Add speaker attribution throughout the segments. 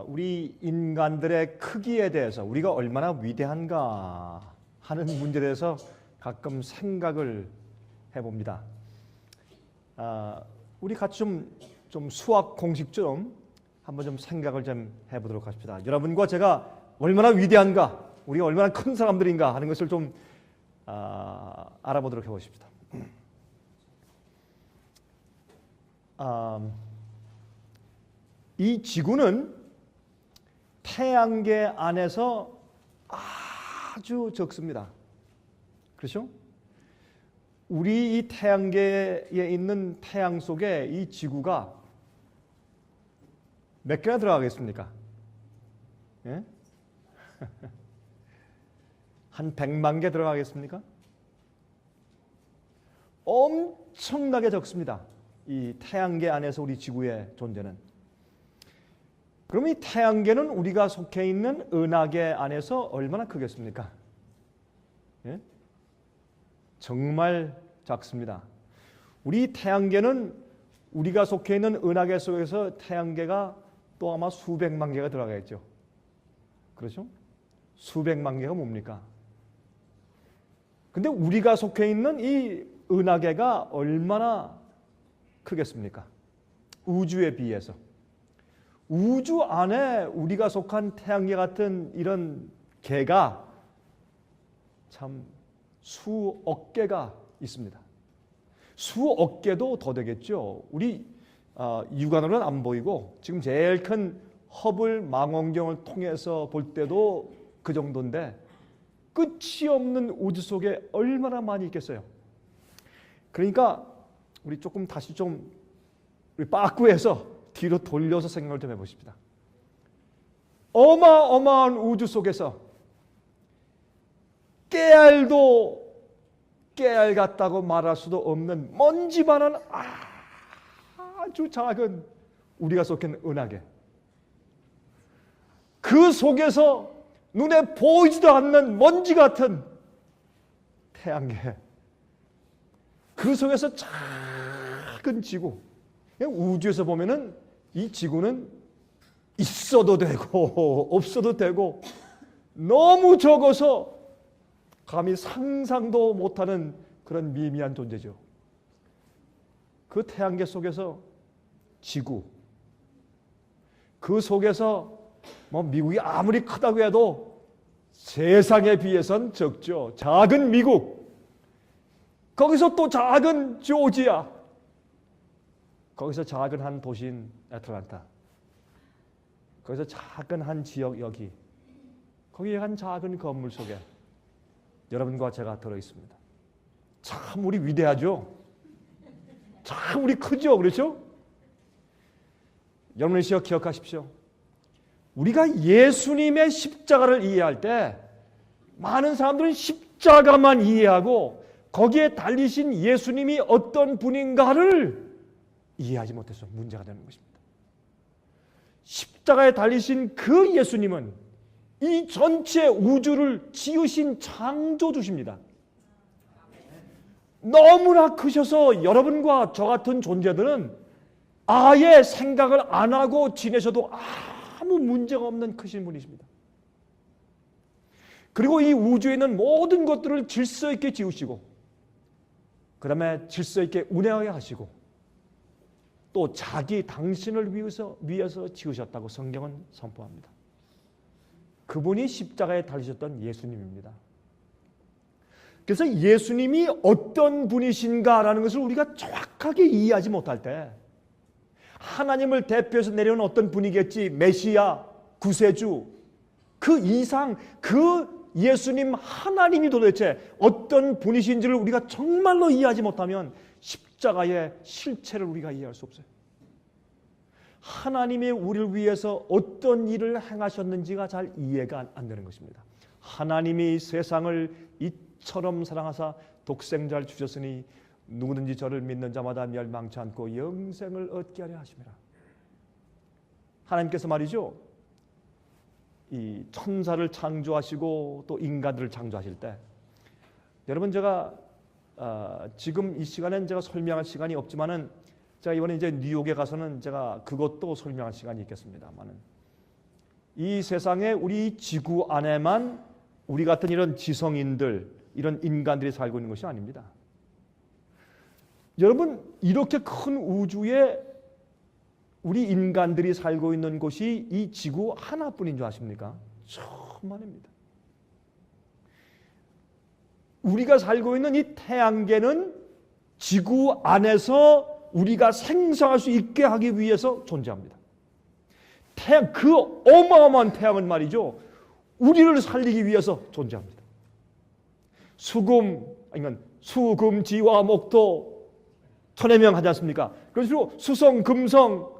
Speaker 1: 우리 인간들의 크기에 대해서 우리가 얼마나 위대한가 하는 문제에 대해서 가끔 생각을 해봅니다. 우리 같이 좀 수학 공식 좀 한번 좀 생각을 좀 해보도록 합시다. 여러분과 제가 얼마나 위대한가, 우리가 얼마나 큰 사람들인가 하는 것을 좀 알아보도록 해보십시다. 이 지구는 태양계 안에서 아주 적습니다. 그렇죠? 우리 이 태양계에 있는 태양 속에 이 지구가 몇 개나 들어가겠습니까? 예? 한 100만 개 들어가겠습니까? 엄청나게 적습니다. 이 태양계 안에서 우리 지구의 존재는. 그럼 이 태양계는 우리가 속해 있는 은하계 안에서 얼마나 크겠습니까? 예? 정말 작습니다. 우리 태양계는 우리가 속해 있는 은하계 속에서 태양계가 또 아마 수백만 개가 들어가겠죠. 그렇죠? 수백만 개가 뭡니까? 근데 우리가 속해 있는 이 은하계가 얼마나 크겠습니까? 우주에 비해서. 우주 안에 우리가 속한 태양계 같은 이런 개가 참 수억 개가 있습니다. 수억 개도 더 되겠죠. 우리 육안으로는 안 보이고 지금 제일 큰 허블 망원경을 통해서 볼 때도 그 정도인데 끝이 없는 우주 속에 얼마나 많이 있겠어요. 그러니까 우리 조금 다시 좀 우리 빠꾸해서 뒤로 돌려서 생각을 좀 해보십시다. 어마어마한 우주 속에서 깨알도 깨알 같다고 말할 수도 없는 먼지만한 아주 작은 우리가 속해 있는 은하계, 그 속에서 눈에 보이지도 않는 먼지 같은 태양계, 그 속에서 작은 지구. 우주에서 보면은 이 지구는 있어도 되고 없어도 되고 너무 적어서 감히 상상도 못하는 그런 미미한 존재죠. 그 태양계 속에서 지구, 그 속에서 뭐 미국이 아무리 크다고 해도 세상에 비해선 적죠. 작은 미국, 거기서 또 작은 조지아, 거기서 작은 한 도시인 애틀란타, 거기서 작은 한 지역 여기, 거기에 한 작은 건물 속에 여러분과 제가 들어있습니다. 참 우리 위대하죠? 참 우리 크죠? 그렇죠? 여러분 기억하십시오. 우리가 예수님의 십자가를 이해할 때 많은 사람들은 십자가만 이해하고 거기에 달리신 예수님이 어떤 분인가를 이해하지 못해서 문제가 되는 것입니다. 십자가에 달리신 그 예수님은 이 전체 우주를 지으신 창조주십니다. 너무나 크셔서 여러분과 저 같은 존재들은 아예 생각을 안 하고 지내셔도 아무 문제가 없는 크신 분이십니다. 그리고 이 우주에 있는 모든 것들을 질서 있게 지으시고 그 다음에 질서 있게 운행하게 하시고 또 당신을 위해서 지으셨다고 성경은 선포합니다. 그분이 십자가에 달리셨던 예수님입니다. 그래서 예수님이 어떤 분이신가라는 것을 우리가 정확하게 이해하지 못할 때 하나님을 대표해서 내려온 어떤 분이겠지, 메시아, 구세주, 그 이상 그 예수님 하나님이 도대체 어떤 분이신지를 우리가 정말로 이해하지 못하면 십자가의 실체를 우리가 이해할 수 없어요. 하나님이 우리를 위해서 어떤 일을 행하셨는지가 잘 이해가 안 되는 것입니다. 하나님이 세상을 이처럼 사랑하사 독생자를 주셨으니 누구든지 저를 믿는 자마다 멸망치 않고 영생을 얻게 하려 하심이라. 하나님께서 말이죠, 이 천사를 창조하시고 또 인간들을 창조하실 때, 여러분 제가 지금 이 시간엔 제가 설명할 시간이 없지만은 제가 이번에 이제 뉴욕에 가서는 제가 그것도 설명할 시간이 있겠습니다만은 이 세상에 우리 지구 안에만 우리 같은 이런 지성인들, 이런 인간들이 살고 있는 것이 아닙니다. 여러분, 이렇게 큰 우주에 우리 인간들이 살고 있는 곳이 이 지구 하나뿐인 줄 아십니까? 천만입니다. 우리가 살고 있는 이 태양계는 지구 안에서 우리가 생성할 수 있게 하기 위해서 존재합니다. 태양, 그 어마어마한 태양은 말이죠, 우리를 살리기 위해서 존재합니다. 수금, 지와 목토, 천해명 하지 않습니까? 그래서 수성, 금성,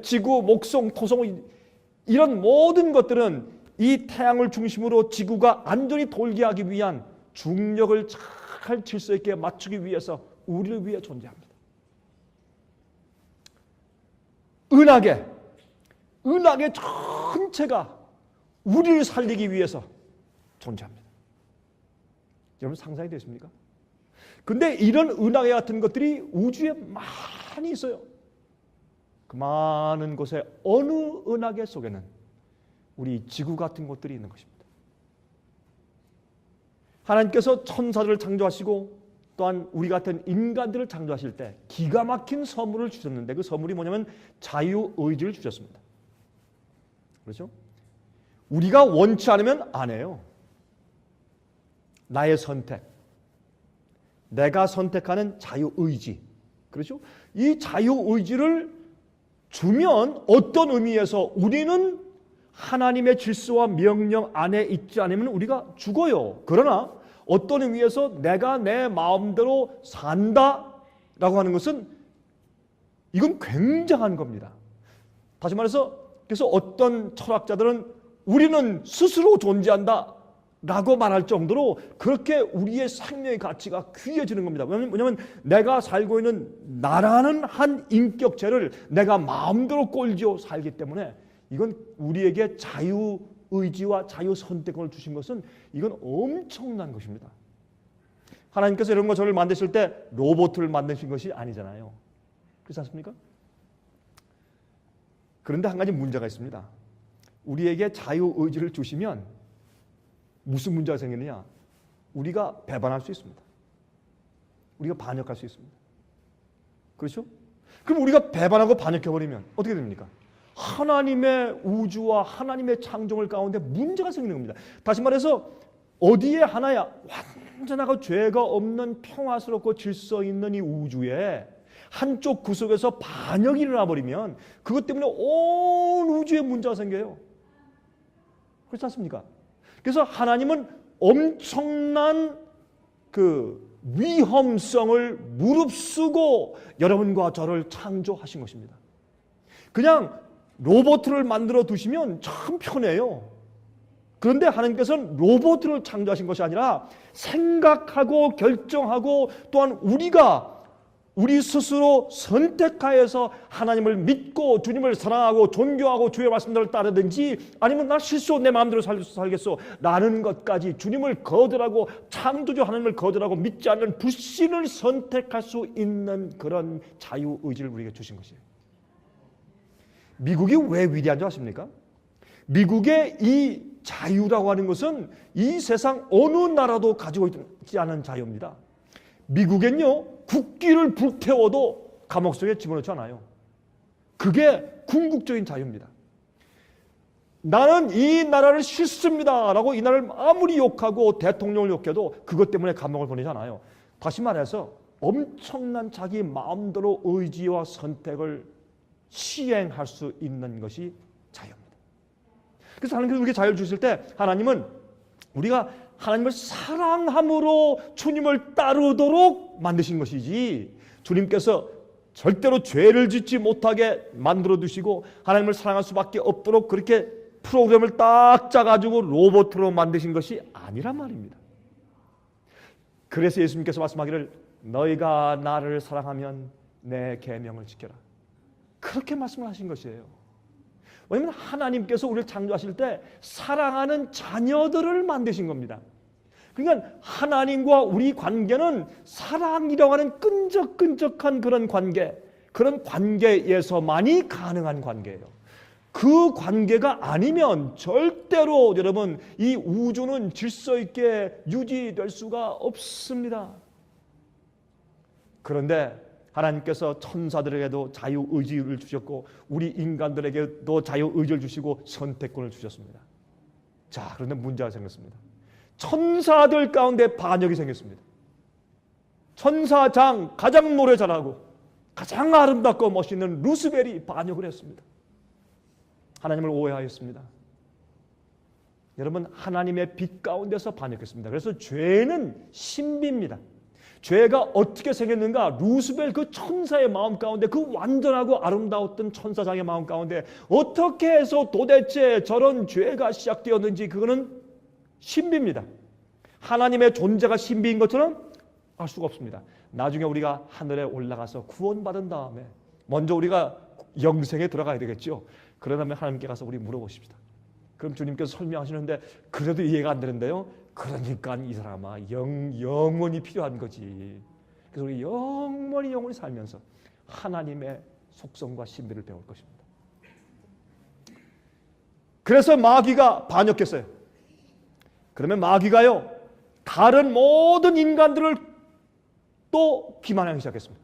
Speaker 1: 지구, 목성, 토성, 이런 모든 것들은 이 태양을 중심으로 지구가 안전히 돌게 하기 위한 중력을 잘 질서 있게 맞추기 위해서 우리를 위해 존재합니다. 은하계 전체가 우리를 살리기 위해서 존재합니다. 여러분 상상이 되십니까? 근데 이런 은하계 같은 것들이 우주에 많이 있어요. 그 많은 곳에 어느 은하계 속에는 우리 지구 같은 것들이 있는 것입니다. 하나님께서 천사들을 창조하시고 또한 우리 같은 인간들을 창조하실 때 기가 막힌 선물을 주셨는데, 그 선물이 뭐냐면 자유의지를 주셨습니다. 그렇죠? 우리가 원치 않으면 안 해요. 나의 선택, 내가 선택하는 자유의지, 그렇죠? 이 자유의지를 주면 어떤 의미에서 우리는 하나님의 질서와 명령 안에 있지 않으면 우리가 죽어요. 그러나 어떤 의미에서 내가 내 마음대로 산다라고 하는 것은 이건 굉장한 겁니다. 다시 말해서, 그래서 어떤 철학자들은 우리는 스스로 존재한다 라고 말할 정도로 그렇게 우리의 생명의 가치가 귀해지는 겁니다. 왜냐하면 내가 살고 있는 나라는 한 인격체를 내가 마음대로 꼴지어 살기 때문에 이건 우리에게 자유의지와 자유선택을 주신 것은 이건 엄청난 것입니다. 하나님께서 이런 거 저를 만드실 때 로봇을 만드신 것이 아니잖아요. 그렇지 않습니까? 그런데 한 가지 문제가 있습니다. 우리에게 자유의지를 주시면 무슨 문제가 생기느냐? 우리가 배반할 수 있습니다. 우리가 반역할 수 있습니다. 그렇죠? 그럼 우리가 배반하고 반역해버리면 어떻게 됩니까? 하나님의 우주와 하나님의 창조물 가운데 문제가 생기는 겁니다. 다시 말해서 어디에 하나야 완전하고 죄가 없는 평화스럽고 질서 있는 이 우주에 한쪽 구석에서 반역이 일어나 버리면 그것 때문에 온 우주에 문제가 생겨요. 그렇지 않습니까? 그래서 하나님은 엄청난 그 위험성을 무릅쓰고 여러분과 저를 창조하신 것입니다. 그냥 로봇을 만들어 두시면 참 편해요. 그런데 하나님께서는 로봇을 창조하신 것이 아니라 생각하고 결정하고 또한 우리 스스로 선택하여서 하나님을 믿고 주님을 사랑하고 존경하고 주의 말씀대로 따르든지 아니면 나 실수 내 마음대로 살겠소 라는 것까지 주님을 거절하고 창조주 하나님을 거절하고 믿지 않는 불신을 선택할 수 있는 그런 자유의지를 우리에게 주신 것이에요. 미국이 왜 위대한 줄 아십니까? 미국의 이 자유라고 하는 것은 이 세상 어느 나라도 가지고 있지 않은 자유입니다. 미국엔요, 국기를 불태워도 감옥 속에 집어넣지 않아요. 그게 궁극적인 자유입니다. 나는 이 나라를 싫습니다 라고 이 나라를 아무리 욕하고 대통령을 욕해도 그것 때문에 감옥을 보내지 않아요. 다시 말해서 엄청난 자기 마음대로 의지와 선택을 시행할 수 있는 것이 자유입니다. 그래서 하나님께서 우리에게 자유를 주실 때 하나님은 우리가 하나님을 사랑함으로 주님을 따르도록 만드신 것이지, 주님께서 절대로 죄를 짓지 못하게 만들어 두시고 하나님을 사랑할 수밖에 없도록 그렇게 프로그램을 딱 짜가지고 로봇으로 만드신 것이 아니란 말입니다. 그래서 예수님께서 말씀하기를 너희가 나를 사랑하면 내 계명을 지켜라, 그렇게 말씀을 하신 것이에요. 왜냐하면 하나님께서 우리를 창조하실 때 사랑하는 자녀들을 만드신 겁니다. 그러니까 하나님과 우리 관계는 사랑이라고 하는 끈적끈적한 그런 관계에서만이 가능한 관계예요. 그 관계가 아니면 절대로 여러분 이 우주는 질서 있게 유지될 수가 없습니다. 그런데 하나님께서 천사들에게도 자유의지를 주셨고 우리 인간들에게도 자유의지를 주시고 선택권을 주셨습니다. 자, 그런데 문제가 생겼습니다. 천사들 가운데 반역이 생겼습니다. 천사장 가장 노래 잘하고 가장 아름답고 멋있는 루스벨이 반역을 했습니다. 하나님을 오해하였습니다. 여러분, 하나님의 빛 가운데서 반역했습니다. 그래서 죄는 신비입니다. 죄가 어떻게 생겼는가? 루스벨 그 천사의 마음 가운데, 그 완전하고 아름다웠던 천사장의 마음 가운데 어떻게 해서 도대체 저런 죄가 시작되었는지, 그거는 신비입니다. 하나님의 존재가 신비인 것처럼 알 수가 없습니다. 나중에 우리가 하늘에 올라가서 구원받은 다음에 먼저 우리가 영생에 들어가야 되겠죠. 그러다면 하나님께 가서 우리 물어보십시다. 그럼 주님께서 설명하시는데 그래도 이해가 안 되는데요. 그러니까 이 사람아 영원히 필요한 거지. 그래서 우리 영원히 살면서 하나님의 속성과 신비를 배울 것입니다. 그래서 마귀가 반역했어요. 그러면 마귀가요 다른 모든 인간들을 또 기만하기 시작했습니다.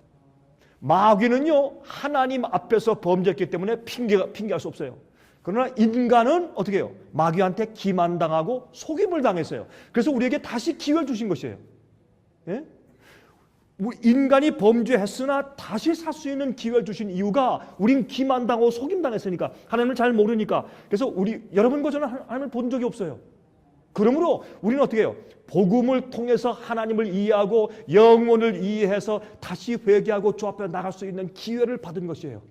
Speaker 1: 마귀는요 하나님 앞에서 범죄했기 때문에 핑계할 수 없어요. 그러나 인간은 어떻게 해요? 마귀한테 기만당하고 속임을 당했어요. 그래서 우리에게 다시 기회를 주신 것이에요. 예? 인간이 범죄했으나 다시 살 수 있는 기회를 주신 이유가 우린 기만당하고 속임당했으니까, 하나님을 잘 모르니까. 그래서 여러분과 저는 하나님을 본 적이 없어요. 그러므로 우리는 어떻게 해요? 복음을 통해서 하나님을 이해하고 영혼을 이해해서 다시 회개하고 주 앞에 나갈 수 있는 기회를 받은 것이에요.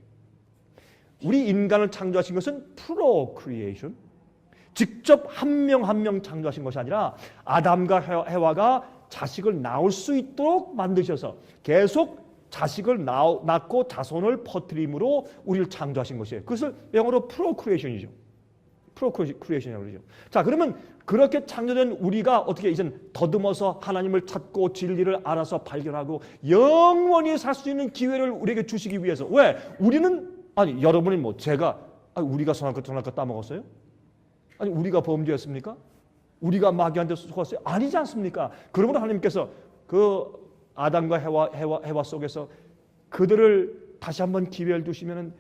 Speaker 1: 우리 인간을 창조하신 것은 프로크리에이션, 직접 한 명 한 명 창조하신 것이 아니라 아담과 해와가 자식을 낳을 수 있도록 만드셔서 계속 자식을 낳고 자손을 퍼뜨림으로 우리를 창조하신 것이에요. 그것을 영어로 프로크리에이션이죠. 프로크리에이션이라고 그러죠. 자, 그러면 그렇게 창조된 우리가 어떻게 이젠 더듬어서 하나님을 찾고 진리를 알아서 발견하고 영원히 살 수 있는 기회를 우리에게 주시기 위해서. 왜? 여러분이 우리가 선할 것 따먹었어요? 아니, 우리가 범죄했습니까? 우리가 마귀한테 속았어요? 아니지 않습니까? 그러므로 하나님께서 그 아담과 해와 속에서 그들을 다시 한번 기회를 두시면은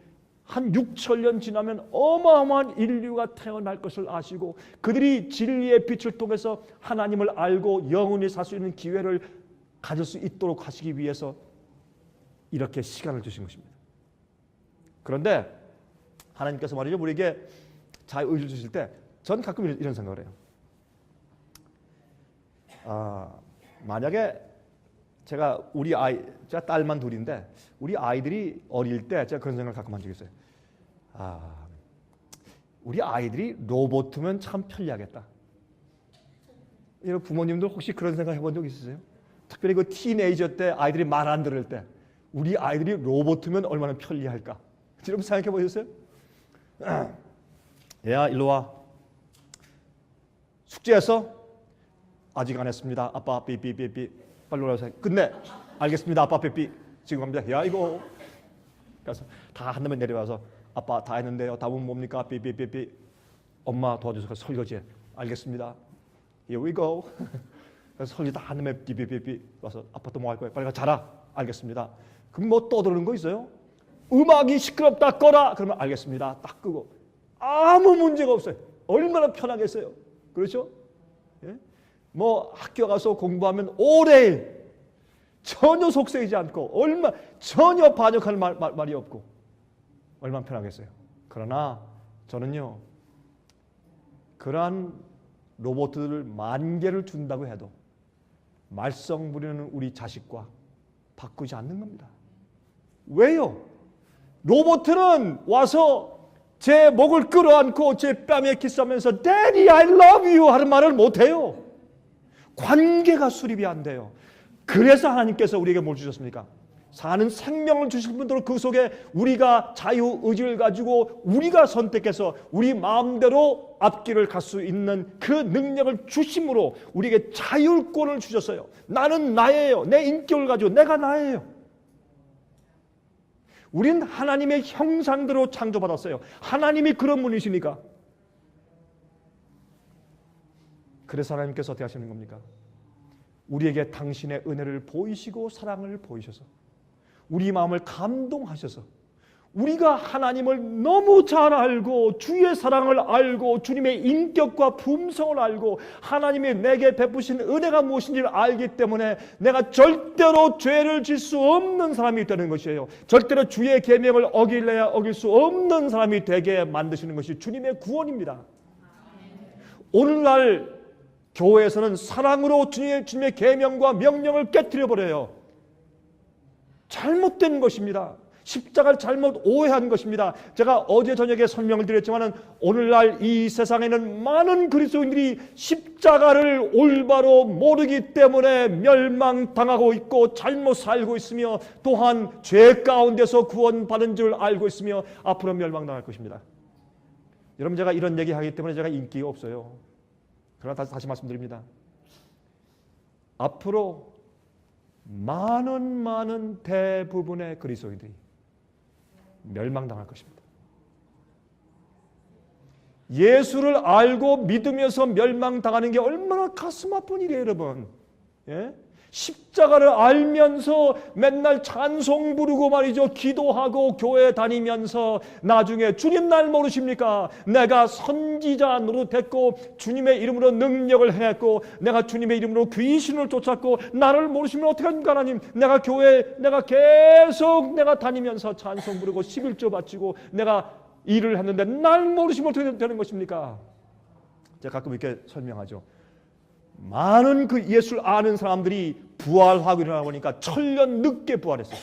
Speaker 1: 한 6천년 지나면 어마어마한 인류가 태어날 것을 아시고 그들이 진리의 빛을 통해서 하나님을 알고 영원히 살 수 있는 기회를 가질 수 있도록 하시기 위해서 이렇게 시간을 주신 것입니다. 그런데 하나님께서 말이죠, 우리에게 자유의지를 주실 때 전 가끔 이런 생각을 해요. 만약에 제가 딸만 둘인데 우리 아이들이 어릴 때 제가 그런 생각을 가끔 한 적이 있어요. 우리 아이들이 로봇이면 참 편리하겠다. 여러분 부모님들 혹시 그런 생각 해본 적 있으세요? 특별히 그 티네이저 때 아이들이 말 안 들을 때 우리 아이들이 로봇이면 얼마나 편리할까? 여러분 생각해 보셨어요? 야, 일로 와. 숙제했어? 아직 안 했습니다. 아빠 삐삐삐삐. 빨리 오라고. 끝내. 알겠습니다. 아빠 삐삐. 지금 갑니다. 야, 이거. 그래서 다 한다면 내려와서 아빠 다 했는데요. 답은 뭡니까? 삐삐삐삐. 엄마 도와줘서 설거지. 알겠습니다. Here we go. 그래서 설거지 다 한다면 삐삐삐삐. 와서 아빠 또 뭐 할 거야? 빨리 가 자라. 알겠습니다. 그럼 뭐 떠드는 거 있어요? 음악이 시끄럽다 꺼라. 그러면 알겠습니다. 딱 끄고. 아무 문제가 없어요. 얼마나 편하겠어요. 그렇죠? 예? 뭐 학교 가서 공부하면 오래 전혀 속세이지 않고 전혀 반역할 말이 없고 얼마나 편하겠어요. 그러나 저는요, 그러한 로봇들을 10,000개를 준다고 해도 말썽 부리는 우리 자식과 바꾸지 않는 겁니다. 왜요? 로봇은 와서 제 목을 끌어안고 제 뺨에 키스하면서 Daddy, I love you 하는 말을 못해요. 관계가 수립이 안 돼요. 그래서 하나님께서 우리에게 뭘 주셨습니까? 사는 생명을 주실 분들로 그 속에 우리가 자유의지를 가지고 우리가 선택해서 우리 마음대로 앞길을 갈 수 있는 그 능력을 주심으로 우리에게 자율권을 주셨어요. 나는 나예요. 내 인격을 가지고 내가 나예요. 우린 하나님의 형상대로 창조받았어요. 하나님이 그런 분이시니까. 그래서 하나님께서 어떻게 하시는 겁니까? 우리에게 당신의 은혜를 보이시고 사랑을 보이셔서 우리 마음을 감동하셔서 우리가 하나님을 너무 잘 알고 주의 사랑을 알고 주님의 인격과 품성을 알고 하나님이 내게 베푸신 은혜가 무엇인지를 알기 때문에 내가 절대로 죄를 질 수 없는 사람이 되는 것이에요. 절대로 주의 계명을 어길래야 어길 수 없는 사람이 되게 만드시는 것이 주님의 구원입니다. 오늘날 교회에서는 사랑으로 주님의 계명과 명령을 깨뜨려 버려요. 잘못된 것입니다. 십자가를 잘못 오해한 것입니다. 제가 어제 저녁에 설명을 드렸지만 오늘날 이 세상에는 많은 그리스도인들이 십자가를 올바로 모르기 때문에 멸망당하고 있고 잘못 살고 있으며 또한 죄 가운데서 구원받은 줄 알고 있으며 앞으로 멸망당할 것입니다. 여러분, 제가 이런 얘기하기 때문에 제가 인기가 없어요. 그러나 다시 말씀드립니다. 앞으로 많은 대부분의 그리스도인들이 멸망당할 것입니다. 예수를 알고 믿으면서 멸망당하는 게 얼마나 가슴 아픈 일이에요, 여러분. 예? 십자가를 알면서 맨날 찬송 부르고 말이죠. 기도하고 교회 다니면서 나중에 주님 날 모르십니까? 내가 선지자 노릇했고 주님의 이름으로 능력을 행했고 내가 주님의 이름으로 귀신을 쫓았고 나를 모르시면 어떻게 합니까, 하나님? 내가 교회 내가 계속 내가 다니면서 찬송 부르고 11조 바치고 내가 일을 했는데 날 모르시면 어떻게 되는 것입니까? 제가 가끔 이렇게 설명하죠. 많은 그 예수를 아는 사람들이 부활하고 일어나 보니까 천년 늦게 부활했어요.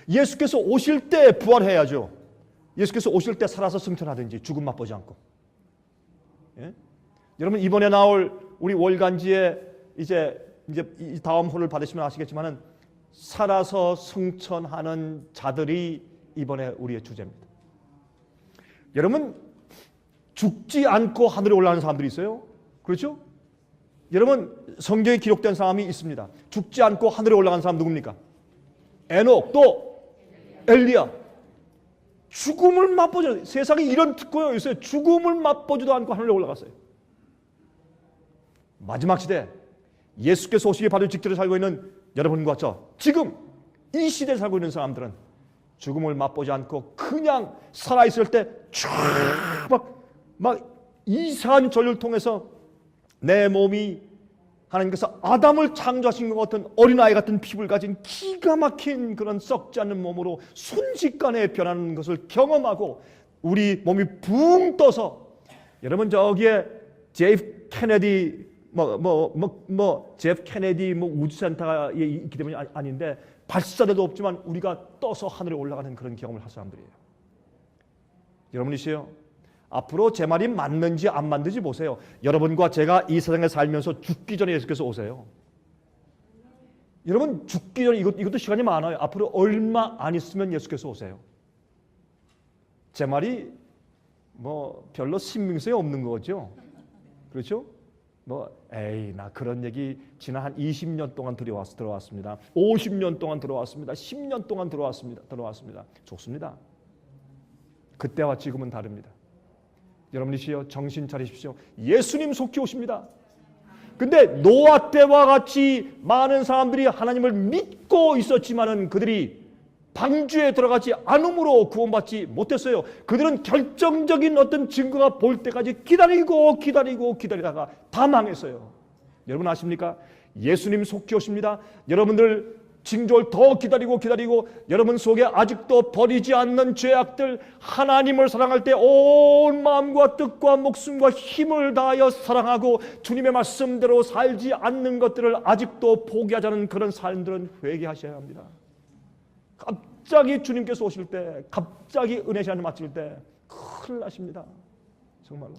Speaker 1: 예수께서 오실 때 부활해야죠. 예수께서 오실 때 살아서 승천하든지 죽음 맛보지 않고. 예? 여러분, 이번에 나올 우리 월간지에 이제 이 다음 호를 받으시면 아시겠지만은 살아서 승천하는 자들이 이번에 우리의 주제입니다. 여러분, 죽지 않고 하늘에 올라가는 사람들이 있어요. 그렇죠? 여러분, 성경에 기록된 사람이 있습니다. 죽지 않고 하늘에 올라간 사람 누굽니까? 에녹, 또 엘리야. 죽음을 맛보지, 세상에 이런 특권이 있어요. 죽음을 맛보지도 않고 하늘에 올라갔어요. 마지막 시대 예수께서 오시기 바로 직전에 살고 있는 여러분과 저 지금 이 시대에 살고 있는 사람들은 죽음을 맛보지 않고 그냥 살아있을 때 막 이상한 전율을 통해서 내 몸이 하나님께서 아담을 창조하신 것 같은 어린아이 같은 피부를 가진 기가 막힌 그런 썩지 않는 몸으로 순식간에 변하는 것을 경험하고 우리 몸이 붕 떠서, 여러분 저기에 제프 케네디 제프 케네디 우주센터가 있기 때문이 아닌데 발사대도 없지만 우리가 떠서 하늘에 올라가는 그런 경험을 할 사람들이에요. 여러분이시요, 앞으로 제 말이 맞는지 안 맞는지 보세요. 여러분과 제가 이 세상에 살면서 죽기 전에 예수께서 오세요. 여러분, 죽기 전에 이것도 시간이 많아요. 앞으로 얼마 안 있으면 예수께서 오세요. 제 말이 별로 신빙성이 없는 거죠. 그렇죠? 나 그런 얘기 지난 한 20년 동안 들어왔습니다. 50년 동안 들어왔습니다. 10년 동안 들어왔습니다. 좋습니다. 그때와 지금은 다릅니다. 여러분이시여, 정신 차리십시오. 예수님 속히 오십니다. 근데 노아 때와 같이 많은 사람들이 하나님을 믿고 있었지만은 그들이 방주에 들어가지 않음으로 구원받지 못했어요. 그들은 결정적인 어떤 증거가 볼 때까지 기다리다가 다 망했어요. 여러분 아십니까? 예수님 속히 오십니다. 여러분들 징조를 더 기다리고 여러분 속에 아직도 버리지 않는 죄악들, 하나님을 사랑할 때 온 마음과 뜻과 목숨과 힘을 다하여 사랑하고 주님의 말씀대로 살지 않는 것들을 아직도 포기하자는 그런 사람들은 회개하셔야 합니다. 갑자기 주님께서 오실 때, 갑자기 은혜 시간을 마칠 때 큰일 나십니다. 정말로.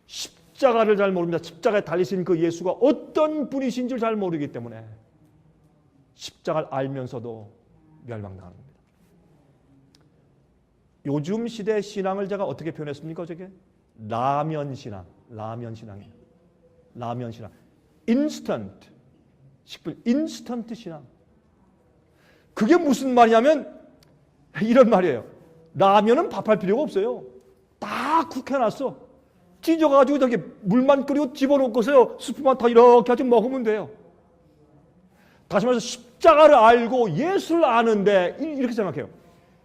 Speaker 1: 십자가를 잘 모릅니다. 십자가에 달리신 그 예수가 어떤 분이신지를 잘 모르기 때문에 십자가를 알면서도 멸망당하는 겁니다. 요즘 시대 신앙을 제가 어떻게 표현했습니까? 저게 라면 신앙이에요. 인스턴트 식품, 인스턴트 신앙. 그게 무슨 말이냐면 이런 말이에요. 라면은 밥할 필요가 없어요. 다 쿡해놨어. 찢어가지고 저기 물만 끓이고 집어넣고서요. 스프만 다 이렇게 하지 먹으면 돼요. 다시 말해서 십자가를 알고 예수를 아는데 이렇게 생각해요.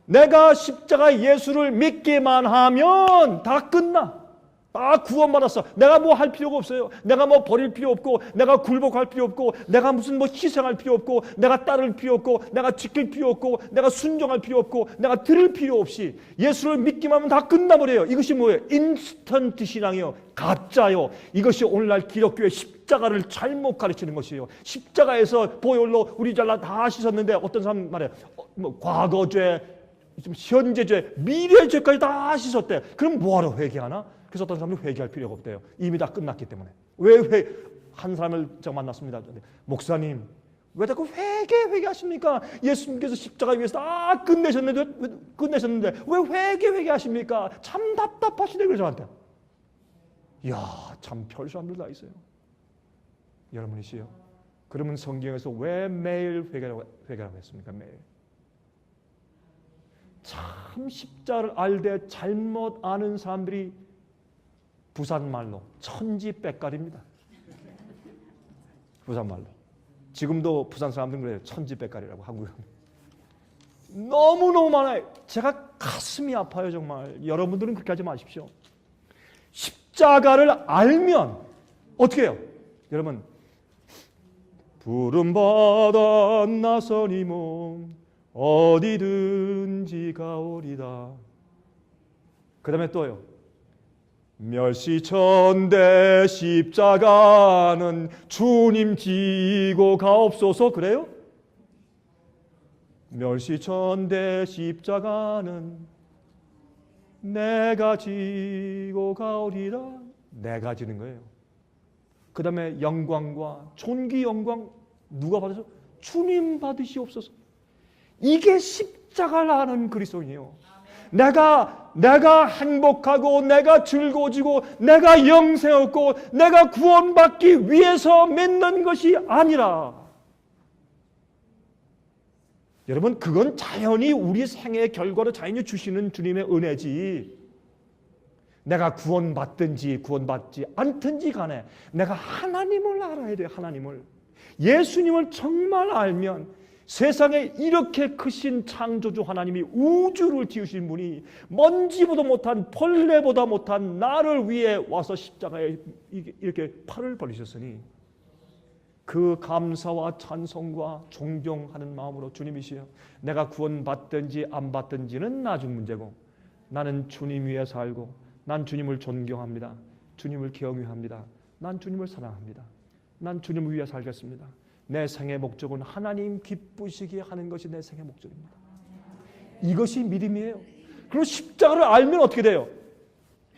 Speaker 1: 내가 십자가 예수를 믿기만 하면 다 끝나. 다 구원받았어. 내가 뭐 할 필요가 없어요. 내가 뭐 버릴 필요 없고, 내가 굴복할 필요 없고, 내가 무슨 뭐 희생할 필요 없고, 내가 따를 필요 없고, 내가 지킬 필요 없고, 내가 순종할 필요 없고, 내가 들을 필요 없이 예수를 믿기만 하면 다 끝나버려요. 이것이 뭐예요? 인스턴트 신앙이요. 가짜요. 이것이 오늘날 기독교의 십자가를 잘못 가르치는 것이에요. 십자가에서 보혈로 우리 잘라 다 씻었는데 어떤 사람 말해요. 뭐 과거죄, 현재죄, 미래죄까지 다 씻었대. 그럼 뭐하러 회개하나? 그래서 어떤 사람은 회개할 필요가 없대요. 이미 다 끝났기 때문에. 한 사람을 제가 만났습니다. 목사님, 왜 자꾸 회개하십니까? 예수님께서 십자가 위에서 다 끝내셨는데 왜 회개하십니까? 참 답답하시네. 그래서 저한테. 이야, 참 별 사람들 다 있어요. 여러분이시요. 그러면 성경에서 왜 매일 회개라고 했습니까? 매일. 참 십자가를 알되 잘못 아는 사람들이 부산말로 천지백갈입니다. 부산말로. 지금도 부산 사람들은 그래요. 천지백갈이라고 한국에. 너무너무 많아요. 제가 가슴이 아파요. 정말. 여러분들은 그렇게 하지 마십시오. 십자가를 알면 어떻게 해요? 여러분, 부름받아 나서니 몸 어디든지 가오리다. 그 다음에 또요. 멸시천대 십자가는 주님 지고 가옵소서. 그래요? 멸시천대 십자가는 내가 지고 가오리라. 내가 지는 거예요. 그 다음에 영광과 존귀 영광 누가 받으셔? 주님 받으시옵소서. 이게 십자가를 아는 그리스도인이에요. 내가 행복하고 내가 즐거워지고 내가 영생 얻고 내가 구원받기 위해서 믿는 것이 아니라, 여러분, 그건 자연히 우리 생애의 결과로 자연히 주시는 주님의 은혜지. 내가 구원받든지 구원받지 않든지 간에 내가 하나님을 알아야 돼요. 하나님을. 예수님을 정말 알면 세상에 이렇게 크신 창조주 하나님이 우주를 지으신 분이 먼지보다 못한 벌레보다 못한 나를 위해 와서 십자가에 이렇게 팔을 벌리셨으니 그 감사와 찬송과 존경하는 마음으로 주님이시여, 내가 구원받든지 안 받든지는 나중 문제고 나는 주님 위에 살고 난 주님을 존경합니다. 주님을 경외합니다. 난 주님을 사랑합니다. 난 주님을 위해 살겠습니다. 내 생의 목적은 하나님 기쁘시게 하는 것이 내 생의 목적입니다. 이것이 믿음이에요. 그리고 십자가를 알면 어떻게 돼요?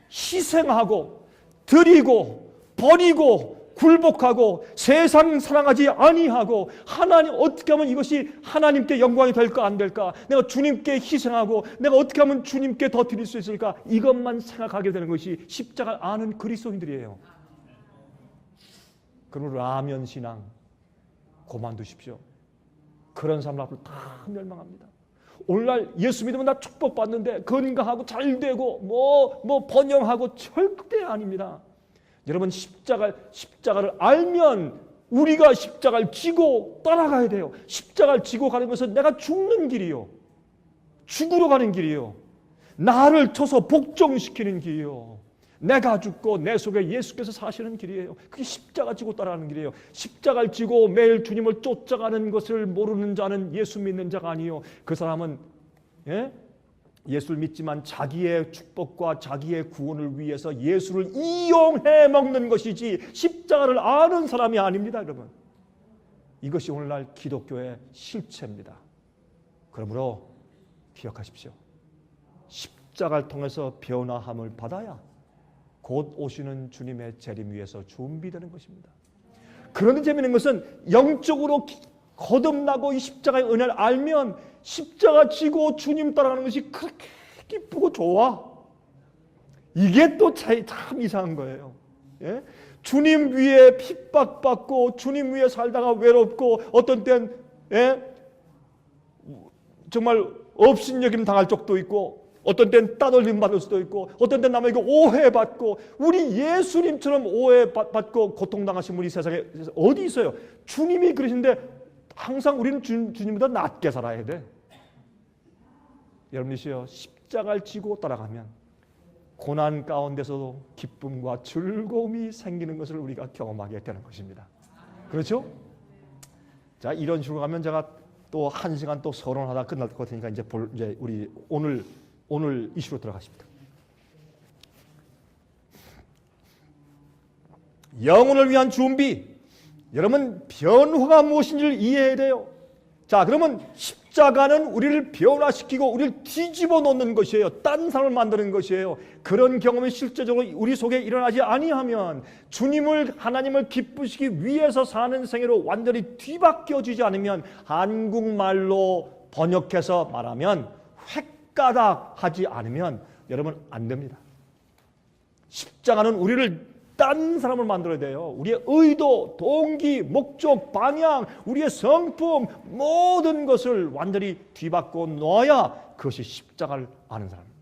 Speaker 1: 희생하고 드리고 버리고 굴복하고 세상 사랑하지 아니하고, 하나님 어떻게 하면 이것이 하나님께 영광이 될까 안 될까, 내가 주님께 희생하고 내가 어떻게 하면 주님께 더 드릴 수 있을까, 이것만 생각하게 되는 것이 십자가를 아는 그리스도인들이에요. 그리고 라면 신앙 그만두십시오. 그런 사람들 앞으로 다 멸망합니다. 오늘날 예수 믿으면 나 축복받는데 건강하고 잘되고 뭐 번영하고 절대 아닙니다. 여러분, 십자가를 알면 우리가 십자가를 지고 따라가야 돼요. 십자가를 지고 가는 것은 내가 죽는 길이요, 죽으러 가는 길이요, 나를 쳐서 복종시키는 길이요, 내가 죽고 내 속에 예수께서 사시는 길이에요. 그게 십자가 지고 따라가는 길이에요. 십자가를 지고 매일 주님을 쫓아가는 것을 모르는 자는 예수 믿는 자가 아니요. 그 사람은 예수를 믿지만 자기의 축복과 자기의 구원을 위해서 예수를 이용해 먹는 것이지 십자가를 아는 사람이 아닙니다. 여러분, 이것이 오늘날 기독교의 실체입니다. 그러므로 기억하십시오. 십자가를 통해서 변화함을 받아야 곧 오시는 주님의 재림 위해서 준비되는 것입니다. 그런데 재미있는 것은 영적으로 거듭나고 이 십자가의 은혜를 알면 십자가 지고 주님 따라가는 것이 그렇게 기쁘고 좋아. 이게 또 참 이상한 거예요. 예? 주님 위에 핍박받고 주님 위에 살다가 외롭고 어떤 땐 정말 업신여김 당할 적도 있고, 어떤 때는 따돌림 받을 수도 있고, 어떤 때는 남에게 오해받고, 우리 예수님처럼 오해받고 고통당하신 분이 세상에 어디 있어요? 주님이 그러신데 항상 우리는 주님보다 낫게 살아야 돼. 여러분이시여, 십자가를 지고 따라가면 고난 가운데서도 기쁨과 즐거움이 생기는 것을 우리가 경험하게 되는 것입니다. 그렇죠? 자, 이런 식으로 가면 제가 또 1시간 또 서론하다 끝날 것 같으니까 이제 우리 오늘 이슈로 들어가십니다. 영혼을 위한 준비. 여러분, 변화가 무엇인지를 이해해야 돼요. 자, 그러면 십자가는 우리를 변화시키고 우리를 뒤집어 놓는 것이에요. 딴 사람을 만드는 것이에요. 그런 경험이 실제적으로 우리 속에 일어나지 아니하면, 하나님을 기쁘시기 위해서 사는 생애로 완전히 뒤바뀌어지지 않으면, 한국말로 번역해서 말하면 획가닥하지 않으면 여러분 안 됩니다. 십자가는 우리를 딴 사람을 만들어야 돼요. 우리의 의도, 동기, 목적, 방향, 우리의 성품, 모든 것을 완전히 뒤바꿔 놓아야 그것이 십자가를 아는 사람입니다.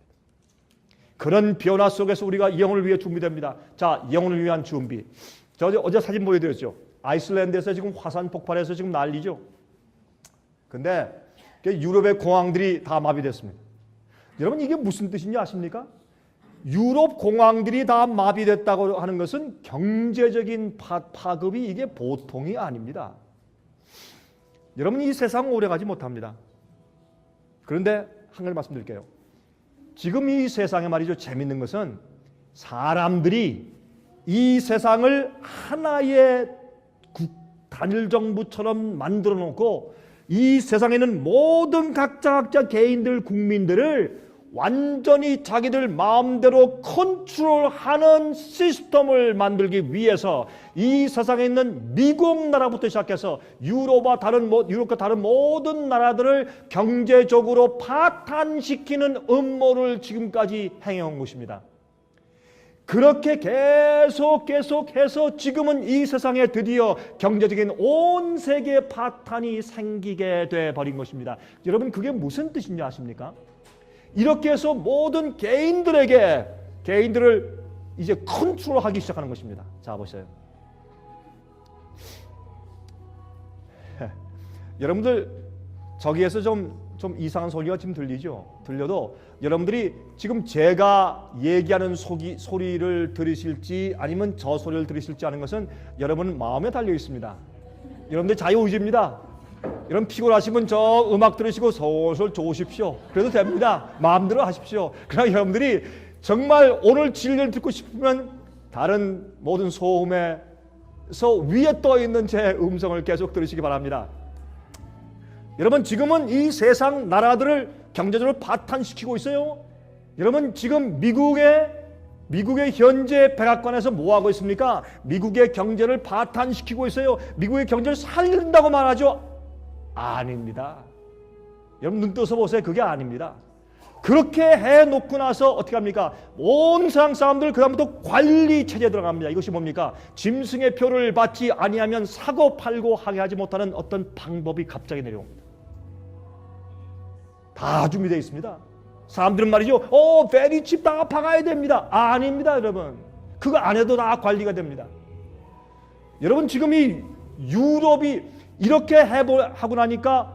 Speaker 1: 그런 변화 속에서 우리가 영혼을 위해 준비됩니다. 자, 영혼을 위한 준비. 저 어제 사진 보여드렸죠. 아이슬란드에서 지금 화산 폭발해서 지금 난리죠. 근데 유럽의 공항들이 다 마비됐습니다. 여러분, 이게 무슨 뜻인지 아십니까? 유럽 공항들이 다 마비됐다고 하는 것은 경제적인 파급이 이게 보통이 아닙니다. 여러분, 이 세상 오래 가지 못합니다. 그런데 한 가지 말씀드릴게요. 지금 이 세상에 말이죠, 재밌는 것은 사람들이 이 세상을 하나의 단일 정부처럼 만들어 놓고 이 세상에는 모든 각자 개인들, 국민들을 완전히 자기들 마음대로 컨트롤하는 시스템을 만들기 위해서 이 세상에 있는 미국 나라부터 시작해서 유럽과 다른 모든 나라들을 경제적으로 파탄시키는 음모를 지금까지 행해온 것입니다. 그렇게 계속해서 지금은 이 세상에 드디어 경제적인 온 세계 파탄이 생기게 돼 버린 것입니다. 여러분, 그게 무슨 뜻인지 아십니까? 이렇게 해서 모든 개인들을 이제 컨트롤하기 시작하는 것입니다. 자, 보세요. 여러분들 저기에서 좀 이상한 소리가 지금 들려도 여러분들이 지금 제가 얘기하는 소리를 들으실지 아니면 저 소리를 들으실지 하는 것은 여러분 마음에 달려 있습니다. 여러분들 자유의지입니다. 여러분 피곤하시면 저 음악 들으시고 솔솔 좋으십시오. 그래도 됩니다. 마음대로 하십시오. 그러나 여러분들이 정말 오늘 진리를 듣고 싶으면 다른 모든 소음에서 위에 떠 있는 제 음성을 계속 들으시기 바랍니다. 여러분, 지금은 이 세상 나라들을 경제적으로 파탄시키고 있어요. 여러분, 지금 미국의 현재 백악관에서 뭐 하고 있습니까? 미국의 경제를 파탄시키고 있어요. 미국의 경제를 살린다고 말하죠. 아닙니다. 여러분, 눈 떠서 보세요. 그게 아닙니다. 그렇게 해놓고 나서 어떻게 합니까? 온 세상 사람들 그다음부터 관리 체제에 들어갑니다. 이것이 뭡니까? 짐승의 표를 받지 아니하면 사고 팔고 하게 하지 못하는 어떤 방법이 갑자기 내려옵니다. 다 준비되어 있습니다. 사람들은 말이죠, 페리칩 다 박아야 됩니다. 아닙니다, 여러분. 그거 안 해도 다 관리가 됩니다. 여러분, 지금 이 유럽이 이렇게 하고 나니까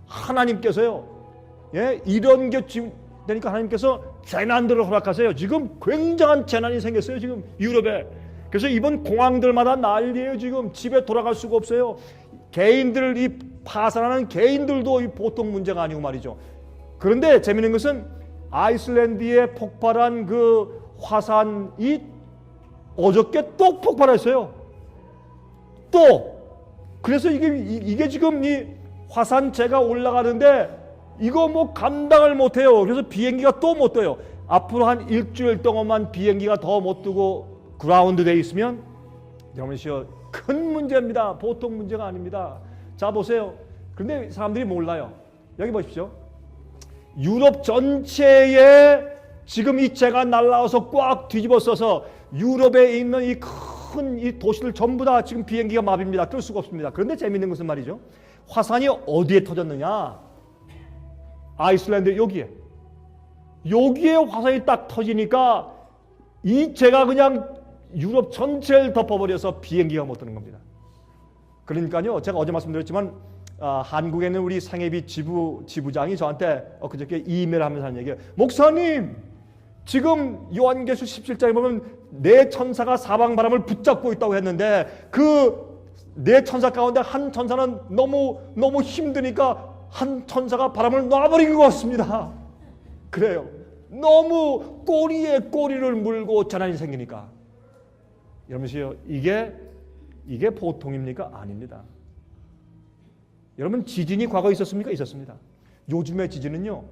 Speaker 1: 하나님께서요, 이런 게 지금 되니까 하나님께서 재난들을 허락하세요. 지금 굉장한 재난이 생겼어요, 지금 유럽에. 그래서 이번 공항들마다 난리예요. 지금 집에 돌아갈 수가 없어요. 개인들, 이 파산하는 개인들도 보통 문제가 아니고 말이죠. 그런데 재미있는 것은 아이슬란드에 폭발한 그 화산이 어저께 또 폭발했어요. 또. 그래서 이게 지금 이 화산재가 올라가는데 이거 뭐 감당을 못해요. 그래서 비행기가 또 못 떠요. 앞으로 한 일주일 동안만 비행기가 더 못 뜨고 그라운드 돼 있으면 여러분이시여, 큰 문제입니다. 보통 문제가 아닙니다. 자, 보세요. 그런데 사람들이 몰라요. 여기 보십시오. 유럽 전체에 지금 이 재가 날라와서 꽉 뒤집어 써서 유럽에 있는 이 큰 이 도시들 전부 다 지금 비행기가 마비입니다. 뜰 수가 없습니다. 그런데 재미있는 것은 말이죠, 화산이 어디에 터졌느냐? 아이슬란드 여기에 화산이 딱 터지니까 이 제가 그냥 유럽 전체를 덮어버려서 비행기가 못 뜨는 겁니다. 그러니까요, 제가 어제 말씀드렸지만 한국에 있는 우리 상해비 지부장이 저한테 그저께 이메일 하면서 하는 얘기예요. 목사님, 지금 요한계시록 17장에 보면 네 천사가 사방바람을 붙잡고 있다고 했는데 그 네 천사 가운데 한 천사는 너무 힘드니까 한 천사가 바람을 놔버린 것 같습니다. 그래요. 너무 꼬리에 꼬리를 물고 재난이 생기니까. 여러분이요, 이게 보통입니까? 아닙니다. 여러분, 지진이 과거에 있었습니까? 있었습니다. 요즘의 지진은요,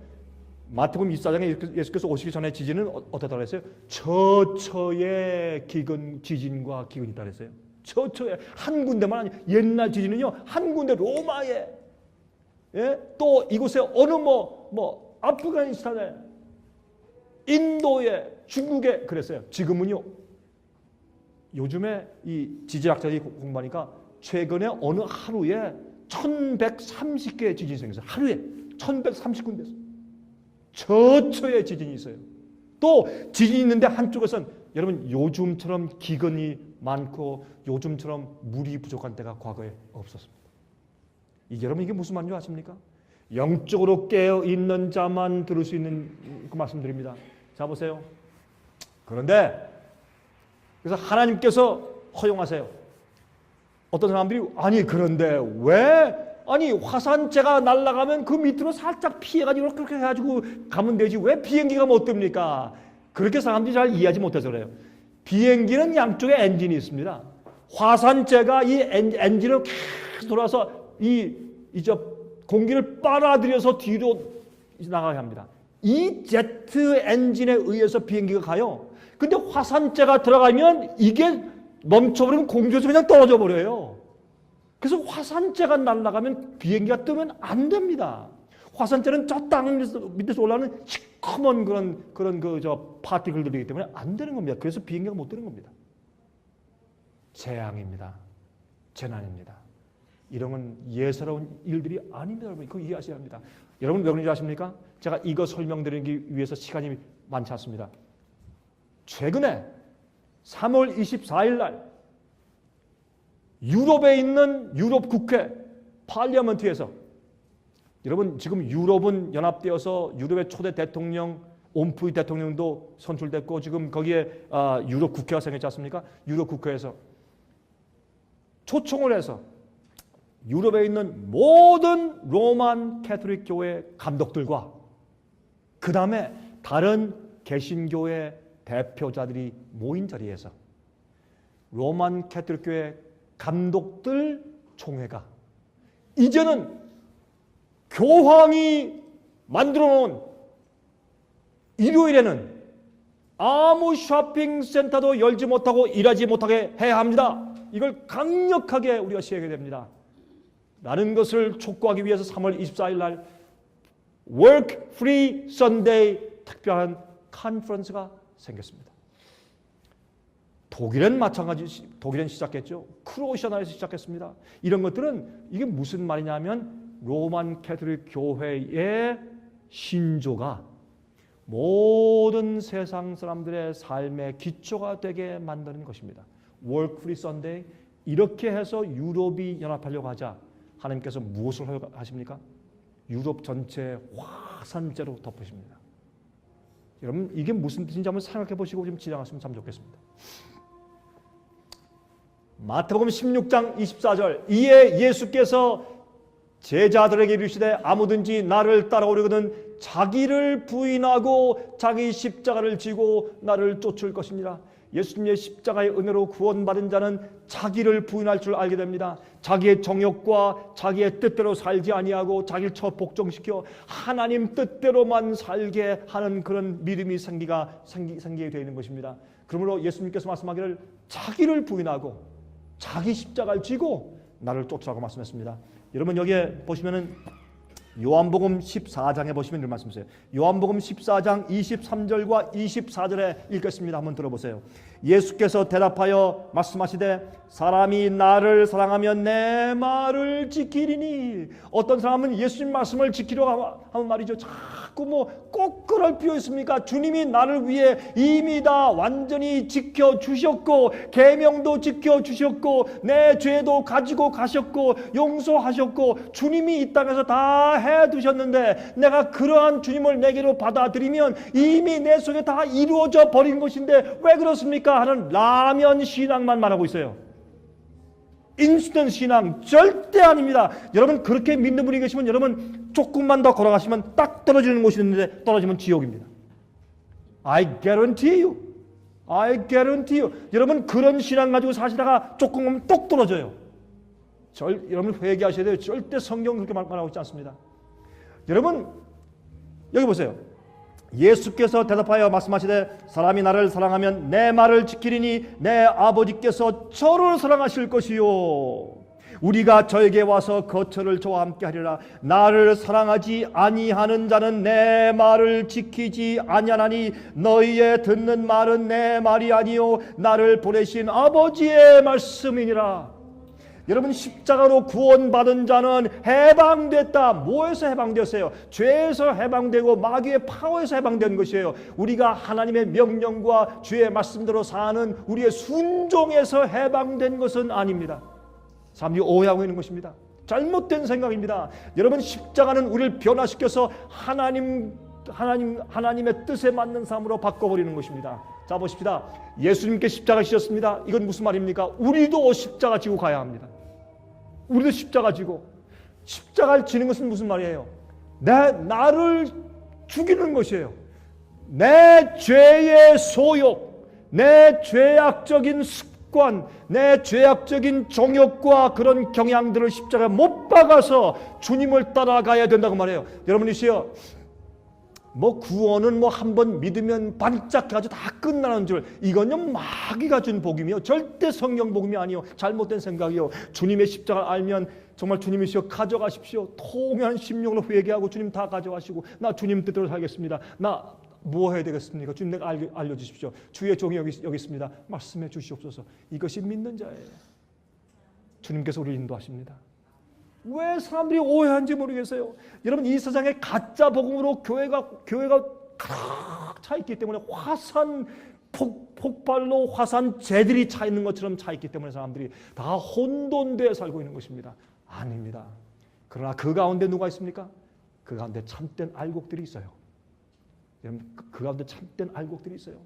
Speaker 1: 마태복음 24장에 예수께서 오시기 전에 지진은 어떻다고 했어요? 처처의 지진과 기근이 있다고 했어요. 처처에 한 군데만 아니, 옛날 지진은요, 한 군데 로마에, 예? 또 이곳에 어느 아프가니스탄에, 인도에, 중국에 그랬어요. 지금은요, 요즘에 이 지질학자들이 공부하니까 최근에 어느 하루에 1130개의 지진이 생겼어요. 하루에 1130군데에서 저처의 지진이 있어요. 또 지진이 있는데 한쪽에선 여러분 요즘처럼 기근이 많고 요즘처럼 물이 부족한 때가 과거에 없었습니다. 여러분 이게 무슨 말인지 아십니까? 영적으로 깨어있는 자만 들을 수 있는 그 말씀드립니다. 자 보세요. 그런데 그래서 하나님께서 허용하세요. 어떤 사람들이 그런데 왜 화산재가 날아가면 그 밑으로 살짝 피해가지고 그렇게 해가지고 가면 되지 왜 비행기가 못 뜹니까? 그렇게 사람들이 잘 이해하지 못해서 그래요. 비행기는 양쪽에 엔진이 있습니다. 화산재가 이 엔진을 계속 돌아서 공기를 빨아들여서 뒤로 나가게 합니다. 이 제트 엔진에 의해서 비행기가 가요. 근데 화산재가 들어가면 이게 멈춰버리면 공중에서 그냥 떨어져 버려요. 그래서 화산재가 날아가면 비행기가 뜨면 안 됩니다. 화산재는 저 땅 밑에서 올라오는 시커먼 그런 파티클들이기 때문에 안 되는 겁니다. 그래서 비행기가 못 뜨는 겁니다. 재앙입니다. 재난입니다. 이런 건 예사로운 일들이 아닙니다. 여러분 그거 이해하셔야 합니다. 여러분 왜 그런지 아십니까? 제가 이거 설명드리기 위해서 시간이 많지 않습니다. 최근에 3월 24일 날 유럽에 있는 유럽 국회 파리아먼트에서 여러분 지금 유럽은 연합되어서 유럽의 초대 대통령 옴프이 대통령도 선출됐고 지금 거기에 유럽 국회가 생겼지 않습니까? 유럽 국회에서 초청을 해서 유럽에 있는 모든 로만 캐톨릭 교회 감독들과 그 다음에 다른 개신교회 대표자들이 모인 자리에서 로만 캐톨릭 교회 감독들 총회가 이제는 교황이 만들어 놓은 일요일에는 아무 쇼핑센터도 열지 못하고 일하지 못하게 해야 합니다. 이걸 강력하게 우리가 시행해야 됩니다. 라는 것을 촉구하기 위해서 3월 24일 날 Work Free Sunday 특별한 컨퍼런스가 생겼습니다. 독일은 마찬가지, 독일은 시작했죠. 크로아시아 나라에서 시작했습니다. 이런 것들은 이게 무슨 말이냐면 로만 캐톨릭 교회의 신조가 모든 세상 사람들의 삶의 기초가 되게 만드는 것입니다. Work Free Sunday 이렇게 해서 유럽이 연합하려고 하자 하나님께서 무엇을 하십니까? 유럽 전체 화산재로 덮으십니다. 여러분 이게 무슨 뜻인지 한번 생각해 보시고 좀 지향하시면 참 좋겠습니다. 마태복음 16장 24절 이에 예수께서 제자들에게 이르시되 아무든지 나를 따라오려거든 자기를 부인하고 자기 십자가를 지고 나를 쫓을 것입니다. 예수님의 십자가의 은혜로 구원받은 자는 자기를 부인할 줄 알게 됩니다. 자기의 정욕과 자기의 뜻대로 살지 아니하고 자기를 복종시켜 하나님 뜻대로만 살게 하는 그런 믿음이 생기게 되어 있는 것입니다. 그러므로 예수님께서 말씀하기를 자기를 부인하고 자기 십자가를 지고 나를 쫓으라고 말씀했습니다. 여러분 여기에 보시면은 요한복음 14장에 보시면 이런 말씀 있어요. 요한복음 14장 23절과 24절에 읽겠습니다. 한번 들어보세요. 예수께서 대답하여 말씀하시되 사람이 나를 사랑하면 내 말을 지키리니. 어떤 사람은 예수님 말씀을 지키려고 하면 말이죠, 자꾸 뭐 꼭 그럴 필요 있습니까? 주님이 나를 위해 이미 다 완전히 지켜주셨고 계명도 지켜주셨고 내 죄도 가지고 가셨고 용서하셨고 주님이 이 땅에서 다 해두셨는데 내가 그러한 주님을 내게로 받아들이면 이미 내 속에 다 이루어져 버린 것인데 왜 그렇습니까? 하는 라면 신앙만 말하고 있어요. 인스턴트 신앙 절대 아닙니다. 여러분 그렇게 믿는 분이 계시면 여러분 조금만 더 걸어가시면 딱 떨어지는 곳이 있는데 떨어지면 지옥입니다. I guarantee you. I guarantee you. 여러분 그런 신앙 가지고 사시다가 조금 가면 똑 떨어져요. 여러분 회개하셔야 돼요. 절대 성경 그렇게 말하고 있지 않습니다. 여러분 여기 보세요. 예수께서 대답하여 말씀하시되 사람이 나를 사랑하면 내 말을 지키리니 내 아버지께서 저를 사랑하실 것이요 우리가 저에게 와서 거처를 저와 함께 하리라. 나를 사랑하지 아니하는 자는 내 말을 지키지 아니하나니 너희의 듣는 말은 내 말이 아니요 나를 보내신 아버지의 말씀이니라. 여러분 십자가로 구원받은 자는 해방됐다. 뭐에서 해방되었어요? 죄에서 해방되고 마귀의 파워에서 해방된 것이에요. 우리가 하나님의 명령과 주의 말씀대로 사는 우리의 순종에서 해방된 것은 아닙니다. 사람들이 오해하고 있는 것입니다. 잘못된 생각입니다. 여러분 십자가는 우리를 변화시켜서 하나님의 뜻에 맞는 삶으로 바꿔버리는 것입니다. 자 보십시다. 예수님께 십자가 지셨습니다. 이건 무슨 말입니까? 우리도 십자가 지고 가야 합니다. 우리도 십자가 지고. 십자가를 지는 것은 무슨 말이에요? 나를 죽이는 것이에요. 내 죄의 소욕, 내 죄악적인 습관, 내 죄악적인 정욕과 그런 경향들을 십자가에 못 박아서 주님을 따라가야 된다고 말해요. 여러분이시여, 뭐 구원은 뭐 한번 믿으면 반짝해가지고 다 끝나는 줄, 이건요 마귀가 준 복음이요 절대 성경 복음이 아니요 잘못된 생각이요. 주님의 십자가를 알면 정말 주님이시여 가져가십시오. 통한 심령으로 회개하고 주님 다 가져가시고 나 주님 뜻대로 살겠습니다. 나 뭐 해야 되겠습니까? 주님 내가 알려주십시오. 주의 종이 여기 있습니다. 말씀해 주시옵소서. 이것이 믿는 자예요. 주님께서 우리를 인도하십니다. 왜 사람들이 오해한지 모르겠어요. 여러분 이 세상에 가짜 복음으로 교회가 가득 차 있기 때문에 화산 폭발로 화산 재들이 차 있는 것처럼 차 있기 때문에 사람들이 다 혼돈되어 살고 있는 것입니다. 아닙니다. 그러나 그 가운데 누가 있습니까? 그 가운데 참된 알곡들이 있어요. 여러분 그 가운데 참된 알곡들이 있어요.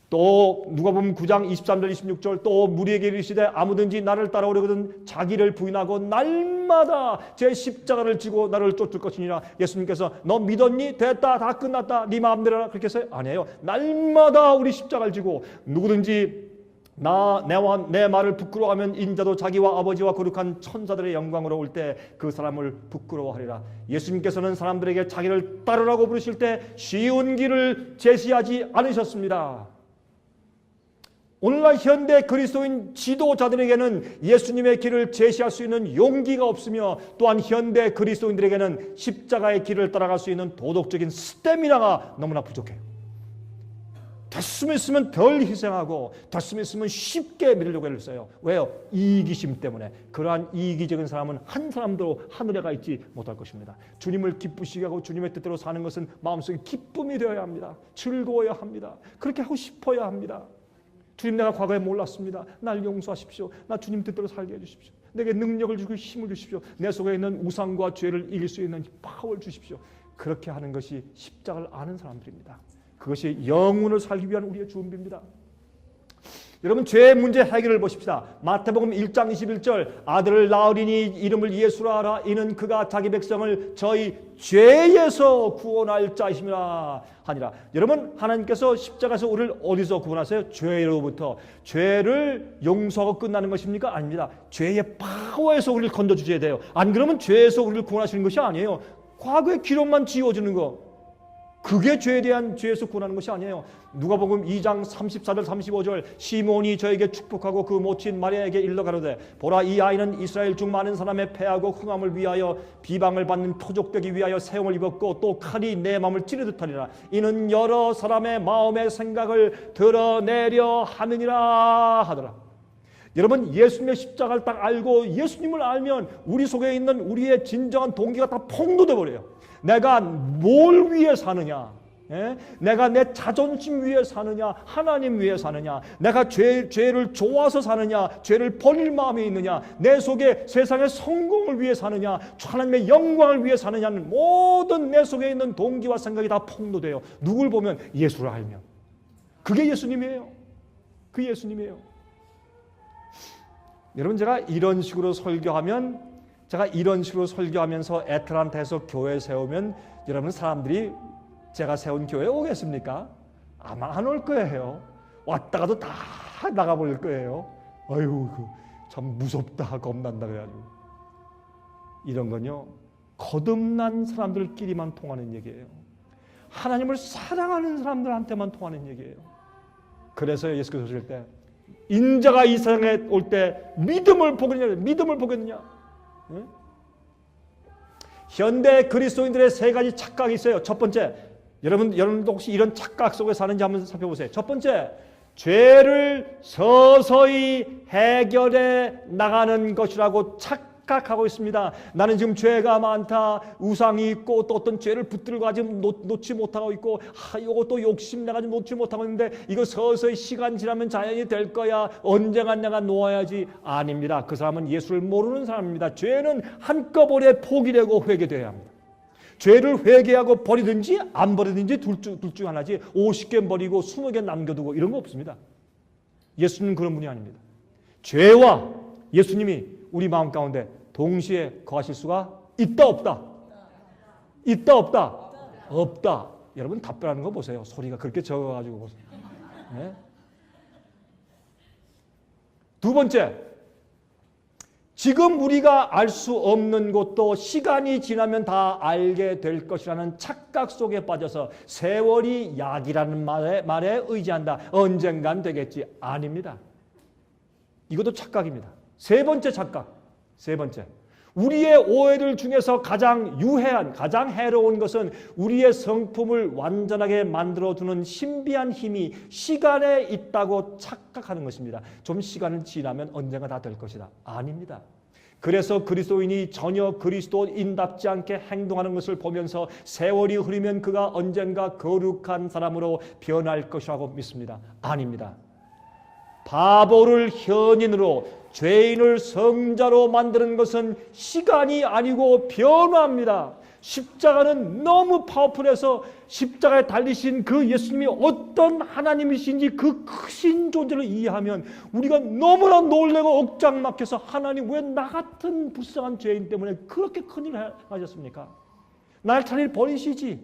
Speaker 1: 또 누가복음 9장 23절 26절 또 무리에게 이르시되 아무든지 나를 따라오려거든 자기를 부인하고 날마다 제 십자가를 지고 나를 쫓을 것이니라. 예수님께서 너 믿었니? 됐다. 다 끝났다. 네 마음대로 하라. 그렇게 해서 아니에요. 날마다 우리 십자가를 지고 누구든지 내 말을 부끄러워하면 인자도 자기와 아버지와 거룩한 천사들의 영광으로 올 때 그 사람을 부끄러워하리라. 예수님께서는 사람들에게 자기를 따르라고 부르실 때 쉬운 길을 제시하지 않으셨습니다. 오늘날 현대 그리스도인 지도자들에게는 예수님의 길을 제시할 수 있는 용기가 없으며 또한 현대 그리스도인들에게는 십자가의 길을 따라갈 수 있는 도덕적인 스태미나가 너무나 부족해요. 됐으면 있으면 덜 희생하고 됐으면 있으면 쉽게 믿으려고 애를 써요. 왜요? 이기심 때문에. 그러한 이기적인 사람은 한 사람도 하늘에 가 있지 못할 것입니다. 주님을 기쁘시게 하고 주님의 뜻대로 사는 것은 마음속에 기쁨이 되어야 합니다. 즐거워야 합니다. 그렇게 하고 싶어야 합니다. 주님 내가 과거에 몰랐습니다. 날 용서하십시오. 나 주님 뜻대로 살게 해주십시오. 내게 능력을 주고 힘을 주십시오. 내 속에 있는 우상과 죄를 이길 수 있는 파워를 주십시오. 그렇게 하는 것이 십자가를 아는 사람들입니다. 그것이 영혼을 살기 위한 우리의 준비입니다. 여러분 죄의 문제 해결을 보십시다. 마태복음 1장 21절 아들을 낳으리니 이름을 예수라 하라. 이는 그가 자기 백성을 저희 죄에서 구원할 자이심이라 하니라. 여러분 하나님께서 십자가에서 우리를 어디서 구원하세요? 죄로부터. 죄를 용서하고 끝나는 것입니까? 아닙니다. 죄의 파워에서 우리를 건져주셔야 돼요. 안 그러면 죄에서 우리를 구원하시는 것이 아니에요. 과거의 기록만 지워주는 거. 그게 죄에 대한 죄에서 구원하는 것이 아니에요. 누가복음 2장 34절 35절 시몬이 저에게 축복하고 그 모친 마리아에게 일러 가로되 보라 이 아이는 이스라엘 중 많은 사람의 패하고 흥함을 위하여 비방을 받는 표적되기 위하여 세움을 입었고 또 칼이 내 마음을 찌르듯 하리라. 이는 여러 사람의 마음의 생각을 드러내려 하느니라 하더라. 여러분 예수님의 십자가를 딱 알고 예수님을 알면 우리 속에 있는 우리의 진정한 동기가 다 폭로돼 버려요. 내가 뭘 위해 사느냐? 내가 내 자존심 위해 사느냐? 하나님 위해 사느냐? 내가 죄를 좋아서 사느냐? 죄를 버릴 마음이 있느냐? 내 속에 세상의 성공을 위해 사느냐? 하나님의 영광을 위해 사느냐는 모든 내 속에 있는 동기와 생각이 다 폭로돼요. 누굴 보면? 예수를 알면. 그게 예수님이에요. 그 예수님이에요. 여러분 제가 이런 식으로 설교하면서 애틀란타에서 교회 세우면 여러분 사람들이 제가 세운 교회에 오겠습니까? 아마 안 올 거예요. 왔다가도 다 나가버릴 거예요. 아유 참 무섭다 겁난다 그래가지고. 이런 건요 거듭난 사람들끼리만 통하는 얘기예요. 하나님을 사랑하는 사람들한테만 통하는 얘기예요. 그래서 예수께서 오실 때 인자가 이 세상에 올 때 믿음을 보겠느냐? 네? 현대 그리스도인들의 세 가지 착각이 있어요. 첫 번째, 여러분도 혹시 이런 착각 속에 사는지 한번 살펴보세요. 첫 번째, 죄를 서서히 해결해 나가는 것이라고 착각하고 있습니다. 나는 지금 죄가 많다, 우상이 있고 또 어떤 죄를 붙들고 아직 놓지 못하고 있고 이것도 욕심내가 지금 놓지 못하고 있는데 이거 서서히 시간 지나면 자연이 될 거야. 언젠간 내가 놓아야지. 아닙니다. 그 사람은 예수를 모르는 사람입니다. 죄는 한꺼번에 포기되고 회개되어야 합니다. 죄를 회개하고 버리든지 안 버리든지 둘 중 하나지 50개 버리고 20개 남겨두고 이런 거 없습니다. 예수님은 그런 분이 아닙니다. 죄와 예수님이 우리 마음 가운데 동시에 거하실 수가 있다 없다? 있다 없다? 없다. 여러분 답변하는 거 보세요. 소리가 그렇게 적어가지고 보세요. 네? 두 번째, 지금 우리가 알 수 없는 것도 시간이 지나면 다 알게 될 것이라는 착각 속에 빠져서 세월이 약이라는 말에 의지한다. 언젠간 되겠지. 아닙니다. 이것도 착각입니다. 세 번째 착각. 세 번째. 우리의 오해들 중에서 가장 유해한, 가장 해로운 것은 우리의 성품을 완전하게 만들어주는 신비한 힘이 시간에 있다고 착각하는 것입니다. 좀 시간을 지나면 언젠가 다 될 것이다. 아닙니다. 그래서 그리스도인이 전혀 그리스도인답지 않게 행동하는 것을 보면서 세월이 흐르면 그가 언젠가 거룩한 사람으로 변할 것이라고 믿습니다. 아닙니다. 바보를 현인으로 죄인을 성자로 만드는 것은 시간이 아니고 변화입니다. 십자가는 너무 파워풀해서 십자가에 달리신 그 예수님이 어떤 하나님이신지 그 크신 존재를 이해하면 우리가 너무나 놀래고 억장 막혀서 하나님 왜 나 같은 불쌍한 죄인 때문에 그렇게 큰일을 하셨습니까? 날 차라리 버리시지.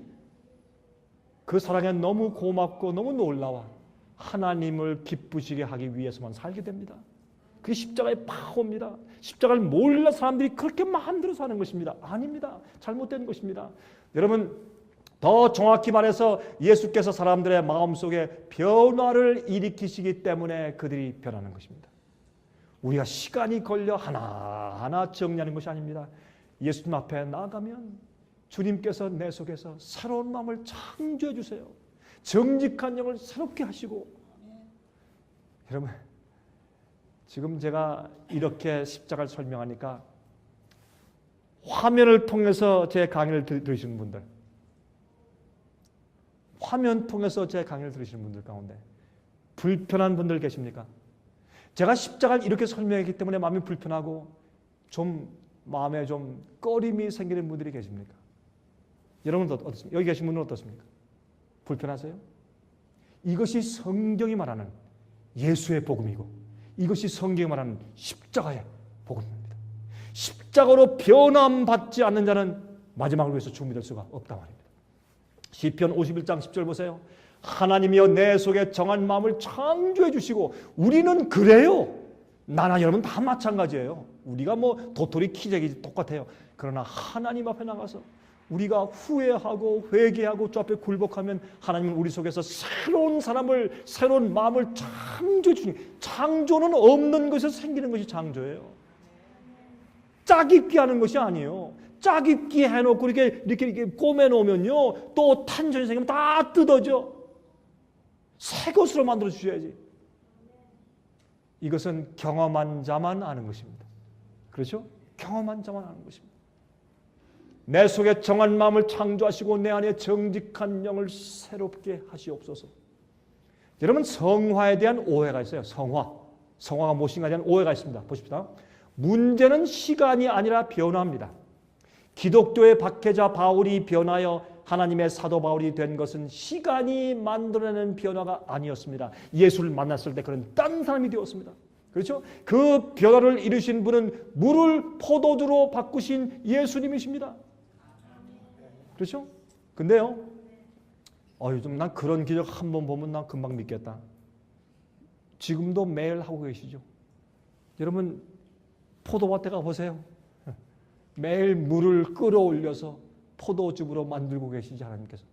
Speaker 1: 그 사랑에 너무 고맙고 너무 놀라워 하나님을 기쁘시게 하기 위해서만 살게 됩니다. 그게 십자가의 파워입니다. 십자가를 몰라 사람들이 그렇게 마음대로 사는 것입니다. 아닙니다. 잘못된 것입니다. 여러분 더 정확히 말해서 예수께서 사람들의 마음속에 변화를 일으키시기 때문에 그들이 변하는 것입니다. 우리가 시간이 걸려 하나하나 정리하는 것이 아닙니다. 예수님 앞에 나아가면 주님께서 내 속에서 새로운 마음을 창조해 주세요. 정직한 영을 새롭게 하시고. 여러분 지금 제가 이렇게 십자가를 설명하니까 화면을 통해서 제 강의를 들으시는 분들, 화면 통해서 제 강의를 들으시는 분들 가운데 불편한 분들 계십니까? 제가 십자가를 이렇게 설명했기 때문에 마음이 불편하고 좀 마음에 좀 꺼림이 생기는 분들이 계십니까? 여러분은 어떻습니까? 여기 계신 분은 어떻습니까? 불편하세요? 이것이 성경이 말하는 예수의 복음이고 이것이 성경이 말하는 십자가의 복음입니다. 십자가로 변함받지 않는 자는 마지막을 위해서 준비될 수가 없다 말입니다. 시편 51장 10절 보세요. 하나님이여 내 속에 정한 마음을 창조해 주시고. 우리는 그래요. 나나 여러분 다 마찬가지예요. 우리가 뭐 도토리 키재기 똑같아요. 그러나 하나님 앞에 나가서 우리가 후회하고 회개하고 주 앞에 굴복하면 하나님은 우리 속에서 새로운 사람을, 새로운 마음을 창조해 주니, 창조는 없는 것에서 생기는 것이 창조예요. 짝입기 하는 것이 아니에요. 짝입기 해놓고 이렇게 꼬매놓으면요, 또 탄전이 생기면 다 뜯어져. 새 것으로 만들어 주셔야지. 이것은 경험한 자만 아는 것입니다. 그렇죠? 경험한 자만 아는 것입니다. 내 속에 정한 마음을 창조하시고 내 안에 정직한 영을 새롭게 하시옵소서. 여러분, 성화에 대한 오해가 있어요. 성화가 무엇인가에 대한 오해가 있습니다. 보십시다. 문제는 시간이 아니라 변화입니다. 기독교의 박해자 바울이 변하여 하나님의 사도 바울이 된 것은 시간이 만들어내는 변화가 아니었습니다. 예수를 만났을 때 그런 딴 사람이 되었습니다. 그렇죠? 그 변화를 이루신 분은 물을 포도주로 바꾸신 예수님이십니다. 그렇죠? 근데요, 요즘 난 그런 기적 한 번 보면 난 금방 믿겠다. 지금도 매일 하고 계시죠? 여러분, 포도밭에 가보세요. 매일 물을 끌어올려서 포도즙으로 만들고 계시지, 하나님께서.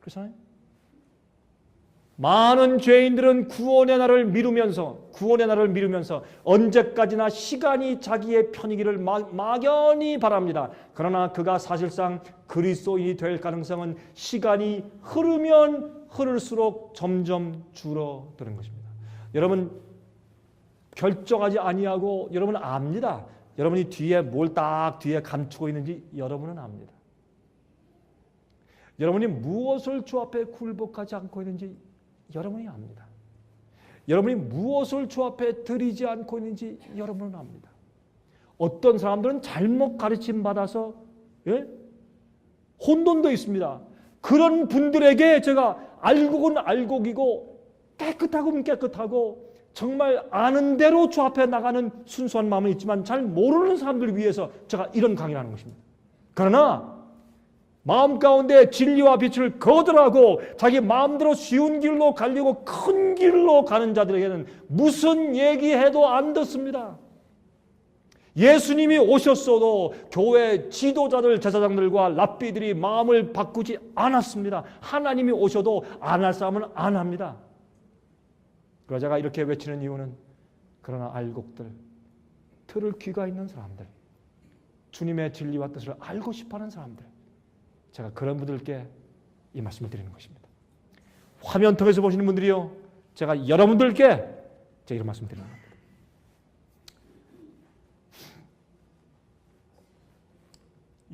Speaker 1: 그렇잖아요? 많은 죄인들은 구원의 날을 미루면서 언제까지나 시간이 자기의 편이기를 막연히 바랍니다. 그러나 그가 사실상 그리스도인이 될 가능성은 시간이 흐르면 흐를수록 점점 줄어드는 것입니다. 여러분, 결정하지 아니하고 여러분은 압니다. 여러분이 뭘 딱 뒤에 감추고 있는지 여러분은 압니다. 여러분이 무엇을 주 앞에 굴복하지 않고 있는지 여러분이 압니다. 여러분이 무엇을 주 앞에 드리지 않고 있는지 여러분은 압니다. 어떤 사람들은 잘못 가르침 받아서 혼돈도 있습니다. 그런 분들에게 제가 알곡은 알곡이고 깨끗하고는 깨끗하고 정말 아는 대로 주 앞에 나가는 순수한 마음은 있지만 잘 모르는 사람들을 위해서 제가 이런 강의를 하는 것입니다. 그러나 마음 가운데 진리와 빛을 거절하고 자기 마음대로 쉬운 길로 가려고 큰 길로 가는 자들에게는 무슨 얘기해도 안 듣습니다. 예수님이 오셨어도 교회 지도자들, 제사장들과 랍비들이 마음을 바꾸지 않았습니다. 하나님이 오셔도 안 할 사람은 안 합니다. 그래서 제가 이렇게 외치는 이유는, 그러나 알곡들, 들을 귀가 있는 사람들, 주님의 진리와 뜻을 알고 싶어하는 사람들, 제가 그런 분들께 이 말씀을 드리는 것입니다. 화면 통해서 보시는 분들이요, 제가 여러분들께 제가 이런 말씀을 드리는 겁니다.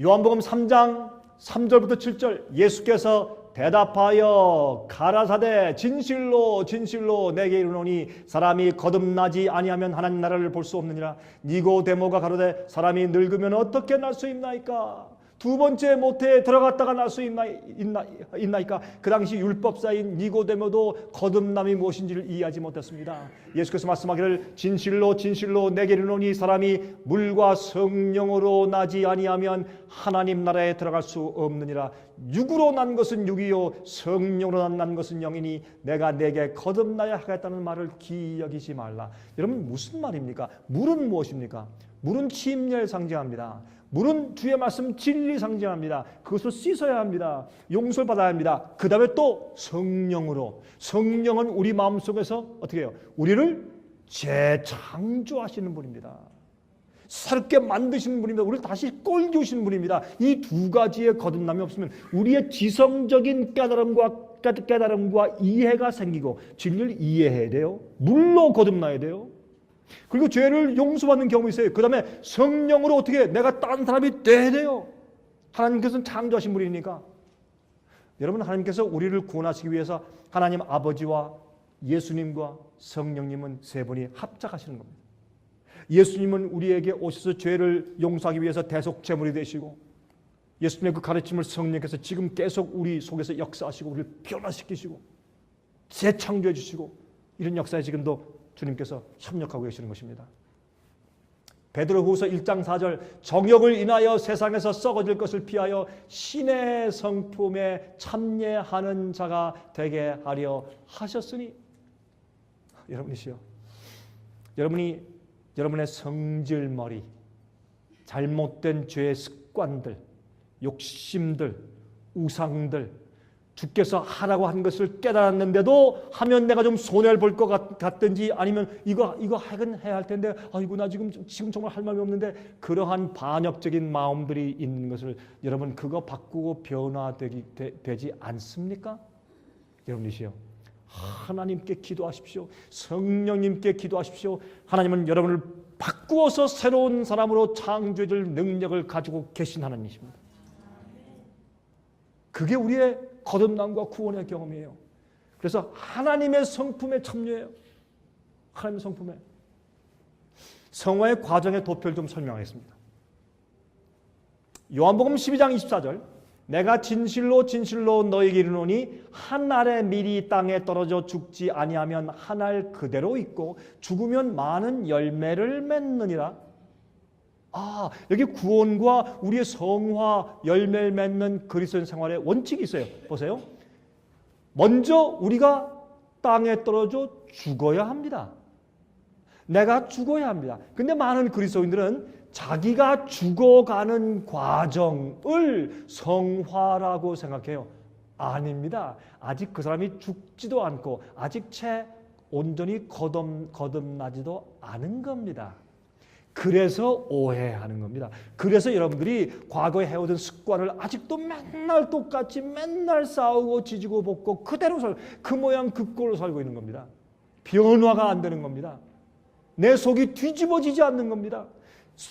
Speaker 1: 요한복음 3장 3절부터 7절, 예수께서 대답하여 가라사대 진실로 진실로 내게 이르노니 사람이 거듭나지 아니하면 하나님 나라를 볼 수 없느니라. 니고데모가 가로되 사람이 늙으면 어떻게 날 수 있나이까? 두 번째 모태에 들어갔다가 날 수 있나이까? 그 당시 율법사인 니고데모도 거듭남이 무엇인지를 이해하지 못했습니다. 예수께서 말씀하기를 진실로 진실로 내게 이르노니 사람이 물과 성령으로 나지 아니하면 하나님 나라에 들어갈 수 없느니라. 육으로 난 것은 육이요 성령으로 난 것은 영이니 내가 내게 거듭나야 하겠다는 말을 기억이지 말라. 여러분, 무슨 말입니까? 물은 무엇입니까? 물은 침례를 상징합니다. 물은 주의 말씀 진리 상징합니다. 그것을 씻어야 합니다. 용서를 받아야 합니다. 그 다음에 또 성령으로, 성령은 우리 마음속에서 어떻게 해요? 우리를 재창조하시는 분입니다. 새롭게 만드시는 분입니다. 우리를 다시 꼴주시는 분입니다. 이 두 가지의 거듭남이 없으면 우리의 지성적인 깨달음과 이해가 생기고 진리를 이해해야 돼요. 물로 거듭나야 돼요. 그리고 죄를 용서받는 경험이 있어요. 그 다음에 성령으로 어떻게 내가 딴 사람이 돼야 돼요. 하나님께서는 창조하신 분이니까. 여러분, 하나님께서 우리를 구원하시기 위해서 하나님 아버지와 예수님과 성령님은 세 분이 합작하시는 겁니다. 예수님은 우리에게 오셔서 죄를 용서하기 위해서 대속 제물이 되시고, 예수님의 그 가르침을 성령께서 지금 계속 우리 속에서 역사하시고 우리를 변화시키시고 재창조해 주시고, 이런 역사에 지금도 주님께서 협력하고 계시는 것입니다. 베드로후서 1장 4절, 정욕을 인하여 세상에서 썩어질 것을 피하여 신의 성품에 참여하는 자가 되게 하려 하셨으니. 여러분이시여, 여러분이 여러분의 성질머리, 잘못된 죄의 습관들, 욕심들, 우상들, 주께서 하라고 한 것을 깨달았는데도 하면 내가 좀 손해를 볼 것 같든지 아니면 이거 하긴 해야 할 텐데 아이고 나 지금 정말 할 말이 없는데 그러한 반역적인 마음들이 있는 것을 여러분 그거 바꾸고 변화되지 않습니까? 여러분이시여 하나님께 기도하십시오. 성령님께 기도하십시오. 하나님은 여러분을 바꾸어서 새로운 사람으로 창조해줄 능력을 가지고 계신 하나님이십니다. 그게 우리의 거듭남과 구원의 경험이에요. 그래서 하나님의 성품에 참여해요. 하나님의 성품에. 성화의 과정의 도표를 좀 설명하겠습니다. 요한복음 12장 24절 내가 진실로 진실로 너에게 이르노니 한 알의 밀이 땅에 떨어져 죽지 아니하면 한 알 그대로 있고 죽으면 많은 열매를 맺느니라. 여기 구원과 우리의 성화, 열매를 맺는 그리스도인 생활의 원칙이 있어요. 보세요. 먼저 우리가 땅에 떨어져 죽어야 합니다. 내가 죽어야 합니다. 근데 많은 그리스도인들은 자기가 죽어가는 과정을 성화라고 생각해요. 아닙니다. 아직 그 사람이 죽지도 않고 아직 채 온전히 거듭나지도 않은 겁니다. 그래서 오해하는 겁니다. 그래서 여러분들이 과거에 해오던 습관을 아직도 맨날 똑같이 맨날 싸우고 지지고 볶고 그대로 그 모양 그 꼴로 살고 있는 겁니다. 변화가 안 되는 겁니다. 내 속이 뒤집어지지 않는 겁니다.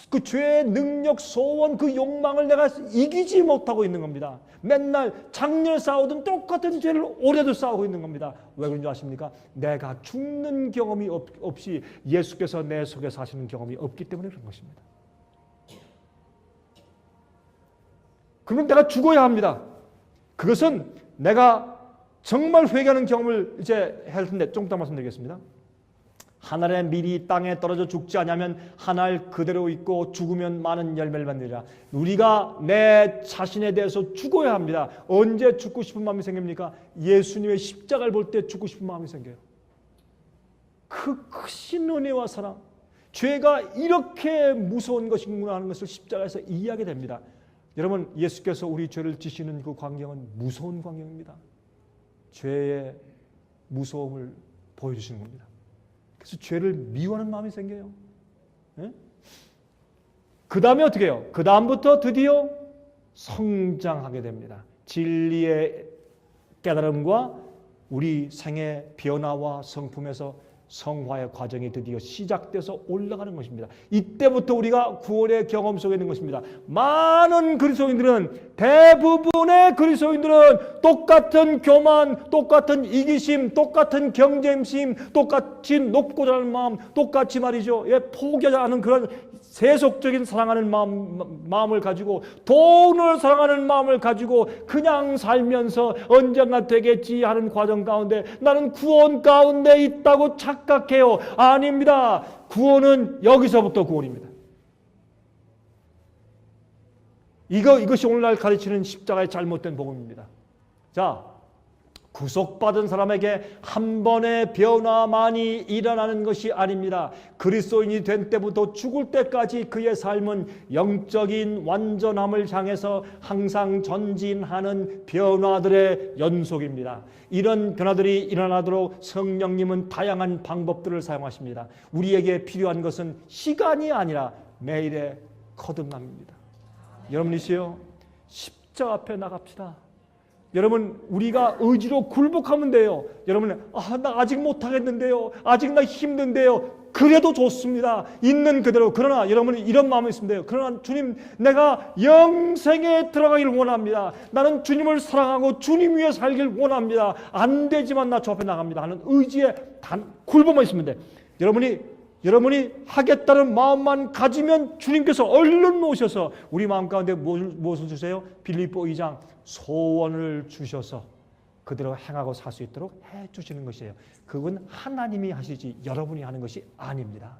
Speaker 1: 그 죄의 능력, 소원, 그 욕망을 내가 이기지 못하고 있는 겁니다. 맨날 작년에 싸우던 똑같은 죄를 올해도 싸우고 있는 겁니다. 왜 그런 줄 아십니까? 내가 죽는 경험이 없이 예수께서 내 속에 사시는 경험이 없기 때문에 그런 것입니다. 그러면 내가 죽어야 합니다. 그것은 내가 정말 회개하는 경험을 이제 할 텐데 좀 이따 말씀드리겠습니다. 한 알의 밀이 땅에 떨어져 죽지 않으면 한 알 그대로 있고 죽으면 많은 열매를 맺느니라. 우리가 내 자신에 대해서 죽어야 합니다. 언제 죽고 싶은 마음이 생깁니까? 예수님의 십자가를 볼 때 죽고 싶은 마음이 생겨요. 그 크신 은혜와 사랑, 죄가 이렇게 무서운 것이구나 하는 것을 십자가에서 이해하게 됩니다. 여러분, 예수께서 우리 죄를 지시는 그 광경은 무서운 광경입니다. 죄의 무서움을 보여주시는 겁니다. 그래서 죄를 미워하는 마음이 생겨요. 그 다음에 어떻게 해요? 그 다음부터 드디어 성장하게 됩니다. 진리의 깨달음과 우리 생의 변화와 성품에서 성화의 과정이 드디어 시작돼서 올라가는 것입니다. 이때부터 우리가 구원의 경험 속에 있는 것입니다. 많은 그리스도인들은, 대부분의 그리스도인들은 똑같은 교만, 똑같은 이기심, 똑같은 경쟁심, 똑같이 높고자 하는 마음, 똑같이 말이죠. 포기하지 않은 그런 세속적인 사랑하는 마음을 가지고, 돈을 사랑하는 마음을 가지고 그냥 살면서 언젠가 되겠지 하는 과정 가운데 나는 구원 가운데 있다고 착각해요. 아닙니다. 구원은 여기서부터 구원입니다. 이것이 오늘날 가르치는 십자가의 잘못된 복음입니다. 자, 구속받은 사람에게 한 번의 변화만이 일어나는 것이 아닙니다. 그리스도인이 된 때부터 죽을 때까지 그의 삶은 영적인 완전함을 향해서 항상 전진하는 변화들의 연속입니다. 이런 변화들이 일어나도록 성령님은 다양한 방법들을 사용하십니다. 우리에게 필요한 것은 시간이 아니라 매일의 거듭남입니다. 여러분이시여, 십자가 앞에 나갑시다. 여러분, 우리가 의지로 굴복하면 돼요. 여러분, 나 아직 못하겠는데요. 아직 나 힘든데요. 그래도 좋습니다. 있는 그대로. 그러나 여러분이 이런 마음이 있으면 돼요. 그러나 주님, 내가 영생에 들어가기를 원합니다. 나는 주님을 사랑하고 주님 위에 살길 원합니다. 안 되지만 나 저 앞에 나갑니다 하는 의지에 굴복만 있으면 돼요. 여러분이 하겠다는 마음만 가지면 주님께서 얼른 오셔서 우리 마음 가운데 무엇을 주세요? 빌립보 2장 소원을 주셔서 그대로 행하고 살 수 있도록 해주시는 것이에요. 그건 하나님이 하시지 여러분이 하는 것이 아닙니다.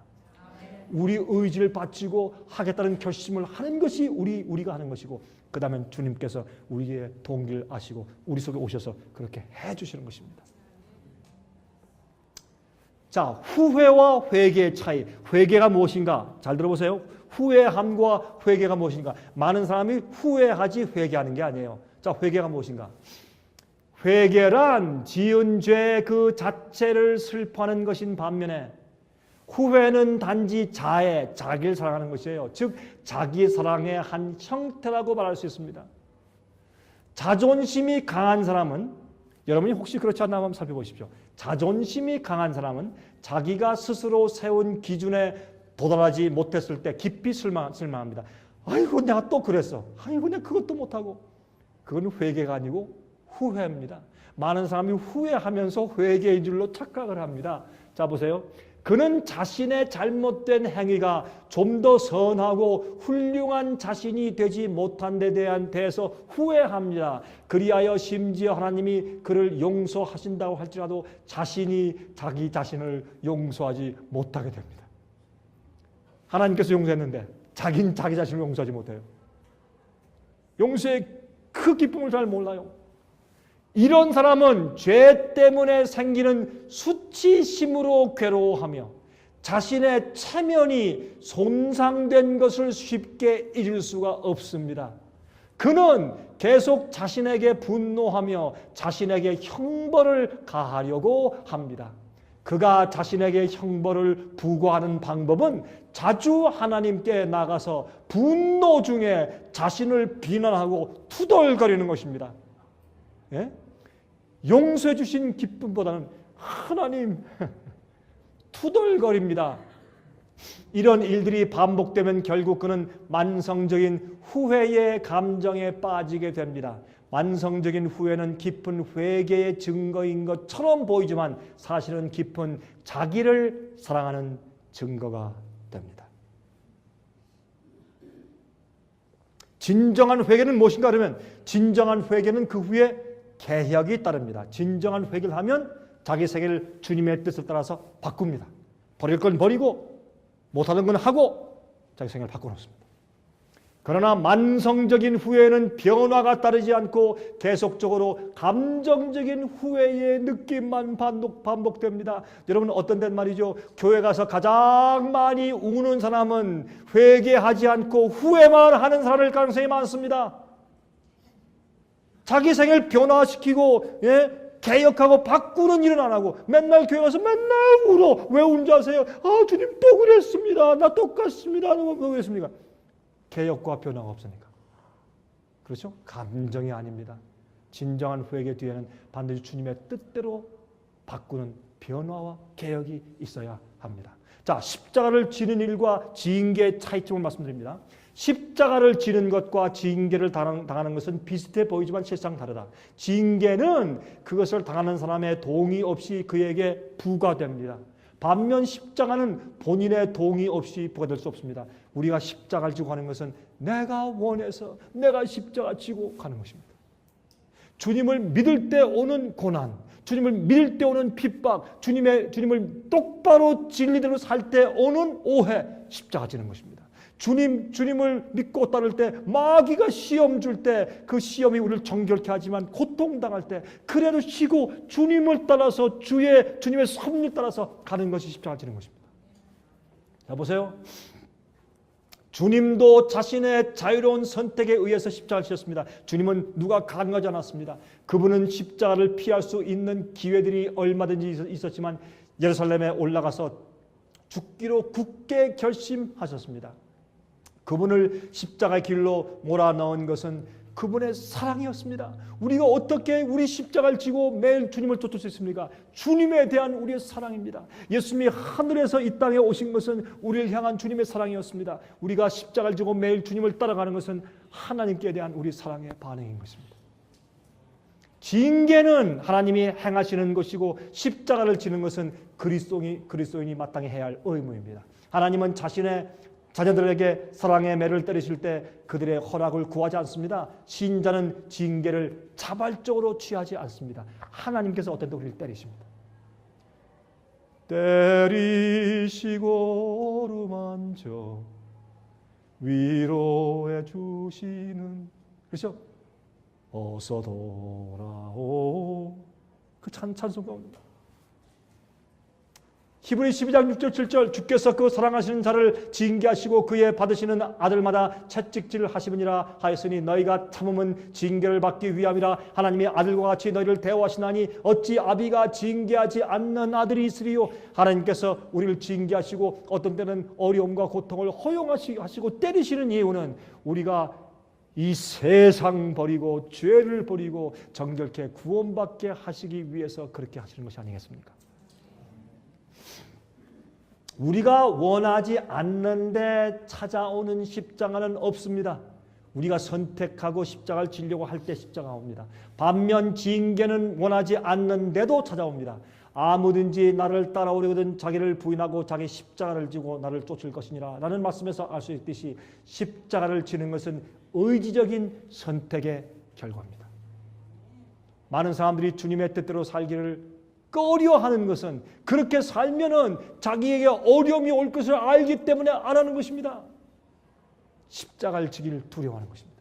Speaker 1: 우리 의지를 바치고 하겠다는 결심을 하는 것이 우리가 하는 것이고, 그 다음에 주님께서 우리의 동기를 아시고 우리 속에 오셔서 그렇게 해주시는 것입니다. 자, 후회와 회개의 차이. 회개가 무엇인가? 잘 들어보세요. 후회함과 회개가 무엇인가? 많은 사람이 후회하지 회개하는 게 아니에요. 자, 회개가 무엇인가? 회개란 지은 죄 그 자체를 슬퍼하는 것인 반면에 후회는 단지 자애, 자기를 사랑하는 것이에요. 즉 자기 사랑의 한 형태라고 말할 수 있습니다. 자존심이 강한 사람은, 여러분이 혹시 그렇지 않나 한번 살펴보십시오. 자존심이 강한 사람은 자기가 스스로 세운 기준에 도달하지 못했을 때 깊이 실망합니다. 아이고 내가 또 그랬어. 아이고 내가 그것도 못하고. 그건 회개가 아니고 후회입니다. 많은 사람이 후회하면서 회개인 줄로 착각을 합니다. 자 보세요. 그는 자신의 잘못된 행위가 좀 더 선하고 훌륭한 자신이 되지 못한 데 대해서 후회합니다. 그리하여 심지어 하나님이 그를 용서하신다고 할지라도 자신이 자기 자신을 용서하지 못하게 됩니다. 하나님께서 용서했는데 자기는 자기 자신을 용서하지 못해요. 용서의 그 기쁨을 잘 몰라요. 이런 사람은 죄 때문에 생기는 수치심으로 괴로워하며 자신의 체면이 손상된 것을 쉽게 잊을 수가 없습니다. 그는 계속 자신에게 분노하며 자신에게 형벌을 가하려고 합니다. 그가 자신에게 형벌을 부과하는 방법은 자주 하나님께 나가서 분노 중에 자신을 비난하고 투덜거리는 것입니다. 예? 용서해 주신 기쁨보다는 하나님 투덜거립니다. 이런 일들이 반복되면 결국 그는 만성적인 후회의 감정에 빠지게 됩니다. 만성적인 후회는 깊은 회개의 증거인 것처럼 보이지만 사실은 깊은 자기를 사랑하는 증거가 됩니다. 진정한 회개는 무엇인가 그러면 진정한 회개는 그 후에 개혁이 따릅니다. 진정한 회개를 하면 자기 생애를 주님의 뜻을 따라서 바꿉니다. 버릴 건 버리고 못하는 건 하고 자기 생애를 바꿔놓습니다. 그러나 만성적인 후회는 변화가 따르지 않고 계속적으로 감정적인 후회의 느낌만 반복됩니다. 여러분 어떤 데 말이죠. 교회 가서 가장 많이 우는 사람은 회개하지 않고 후회만 하는 사람일 가능성이 많습니다. 자기 생을 변화시키고 개혁하고 바꾸는 일은 안 하고 맨날 교회 가서 맨날 울어. 왜 운지 아세요? 주님 또 그랬습니다. 나 똑같습니다. 왜 그랬습니까? 개혁과 변화가 없으니까. 그렇죠? 감정이 아닙니다. 진정한 회개 뒤에는 반드시 주님의 뜻대로 바꾸는 변화와 개혁이 있어야 합니다. 자, 십자가를 지는 일과 징계의 차이점을 말씀드립니다. 십자가를 지는 것과 징계를 당하는 것은 비슷해 보이지만 실상 다르다. 징계는 그것을 당하는 사람의 동의 없이 그에게 부과됩니다. 반면 십자가는 본인의 동의 없이 부과될 수 없습니다. 우리가 십자가를 지고 가는 것은 내가 원해서 내가 십자가 지고 가는 것입니다. 주님을 믿을 때 오는 고난, 주님을 믿을 때 오는 핍박, 주님을 똑바로 진리대로 살 때 오는 오해, 십자가 지는 것입니다. 주님을 믿고 따를 때 마귀가 시험 줄 때 그 시험이 우리를 정결케 하지만 고통당할 때 그래도 쉬고 주님을 따라서 주님의 섭리를 따라서 가는 것이 십자가 지는 것입니다. 자 보세요. 주님도 자신의 자유로운 선택에 의해서 십자가를 지셨습니다. 주님은 누가 강요하지 않았습니다. 그분은 십자가를 피할 수 있는 기회들이 얼마든지 있었지만 예루살렘에 올라가서 죽기로 굳게 결심하셨습니다. 그분을 십자가의 길로 몰아넣은 것은 그분의 사랑이었습니다. 우리가 어떻게 우리 십자가를 지고 매일 주님을 쫓을 수 있습니까? 주님에 대한 우리의 사랑입니다. 예수님이 하늘에서 이 땅에 오신 것은 우리를 향한 주님의 사랑이었습니다. 우리가 십자가를 지고 매일 주님을 따라가는 것은 하나님께 대한 우리 사랑의 반응인 것입니다. 징계는 하나님이 행하시는 것이고 십자가를 지는 것은 그리스도인이 마땅히 해야 할 의무입니다. 하나님은 자신의 자녀들에게 사랑의 매를 때리실 때 그들의 허락을 구하지 않습니다. 신자는 징계를 자발적으로 취하지 않습니다. 하나님께서 어떤 때 우리를 때리십니다. 때리시고 어루만져 위로해 주시는, 그렇죠? 어서 돌아오, 그 찬송가 옵니다. 히브리 12장 6절 7절 주께서 그 사랑하시는 자를 징계하시고 그의 받으시는 아들마다 채찍질 하시느니라 하였으니 너희가 참음은 징계를 받기 위함이라. 하나님이 아들과 같이 너희를 대우하시나니 어찌 아비가 징계하지 않는 아들이 있으리요. 하나님께서 우리를 징계하시고 어떤 때는 어려움과 고통을 허용하시고 때리시는 이유는 우리가 이 세상 버리고 죄를 버리고 정결케 구원받게 하시기 위해서 그렇게 하시는 것이 아니겠습니까? 우리가 원하지 않는데 찾아오는 십자가는 없습니다. 우리가 선택하고 십자가를 지려고 할 때 십자가가 옵니다. 반면 징계는 원하지 않는데도 찾아옵니다. 아무든지 나를 따라오려거든 자기를 부인하고 자기 십자가를 지고 나를 쫓을 것이니라 라는 말씀에서 알 수 있듯이 십자가를 지는 것은 의지적인 선택의 결과입니다. 많은 사람들이 주님의 뜻대로 살기를 꺼려하는 것은 그렇게 살면은 자기에게 어려움이 올 것을 알기 때문에 안 하는 것입니다. 십자가를 지기를 두려워하는 것입니다.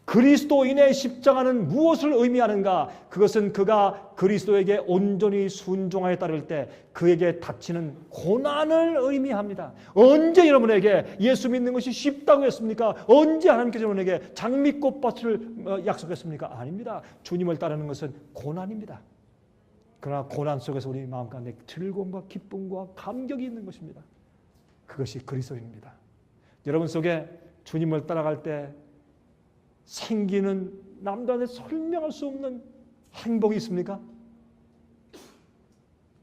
Speaker 1: 그리스도인의 십자가는 무엇을 의미하는가? 그것은 그가 그리스도에게 온전히 순종하에 따를 때 그에게 닥치는 고난을 의미합니다. 언제 여러분에게 예수 믿는 것이 쉽다고 했습니까? 언제 하나님께서 여러분에게 장미꽃밭을 약속했습니까? 아닙니다. 주님을 따르는 것은 고난입니다. 그러나 고난 속에서 우리 마음 가운데 즐거움과 기쁨과 감격이 있는 것입니다. 그것이 그리스도인입니다. 여러분 속에 주님을 따라갈 때 생기는 남들한테 설명할 수 없는 행복이 있습니까?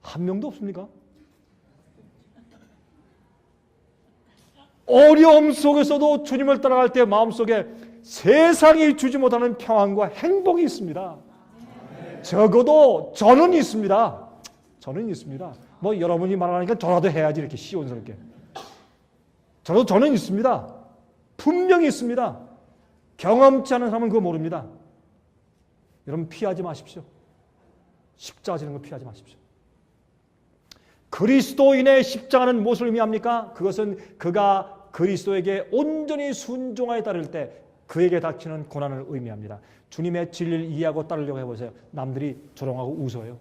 Speaker 1: 한 명도 없습니까? 어려움 속에서도 주님을 따라갈 때 마음속에 세상이 주지 못하는 평안과 행복이 있습니다. 적어도 저는 있습니다. 저는 있습니다. 뭐 여러분이 말하니까 저라도 해야지 이렇게 시원스럽게. 저는 있습니다. 분명히 있습니다. 경험치 않은 사람은 그거 모릅니다. 여러분 피하지 마십시오. 십자가 지는 거 피하지 마십시오. 그리스도인의 십자가는 무엇을 의미합니까? 그것은 그가 그리스도에게 온전히 순종하에 따를 때 그에게 닥치는 고난을 의미합니다. 주님의 진리를 이해하고 따르려고 해보세요. 남들이 조롱하고 웃어요.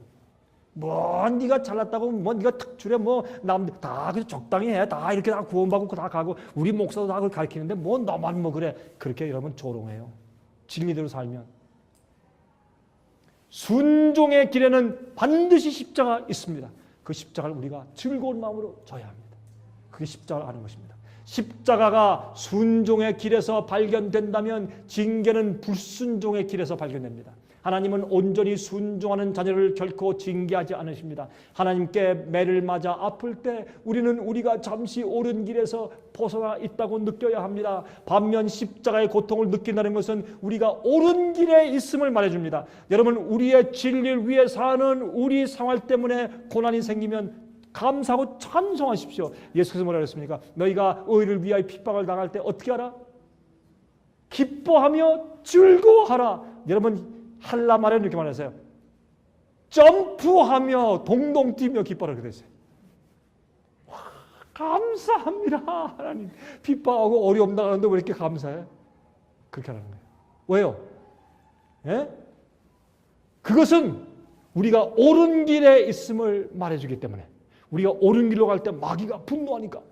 Speaker 1: 뭐 네가 잘났다고 뭐 네가 특출해 뭐 남들 다 그냥 적당히 해. 다 이렇게 다 구원받고 다 가고 우리 목사도 다 그걸 가르치는데 뭐 너만 뭐 그래. 그렇게 여러분 조롱해요. 진리대로 살면. 순종의 길에는 반드시 십자가 있습니다. 그 십자가를 우리가 즐거운 마음으로 져야 합니다. 그게 십자가를 아는 것입니다. 십자가가 순종의 길에서 발견된다면 징계는 불순종의 길에서 발견됩니다. 하나님은 온전히 순종하는 자녀를 결코 징계하지 않으십니다. 하나님께 매를 맞아 아플 때 우리는 우리가 잠시 옳은 길에서 벗어나 있다고 느껴야 합니다. 반면 십자가의 고통을 느낀다는 것은 우리가 옳은 길에 있음을 말해줍니다. 여러분 우리의 진리를 위해 사는 우리 생활 때문에 고난이 생기면 감사하고 찬송하십시오. 예수께서 뭐라 그랬습니까? 너희가 의를 위하여 핍박을 당할 때 어떻게 하라? 기뻐하며 즐거워하라. 여러분 할라 말에 이렇게 말하세요. 점프하며 동동 뛰며 기뻐라 그랬어요. 감사합니다. 하나님 핍박하고 어려움 당하는데 왜 이렇게 감사해? 그렇게 하는 거예요. 왜요? 예? 그것은 우리가 옳은 길에 있음을 말해주기 때문에 우리가 옳은 길로 갈 때 마귀가 분노하니까.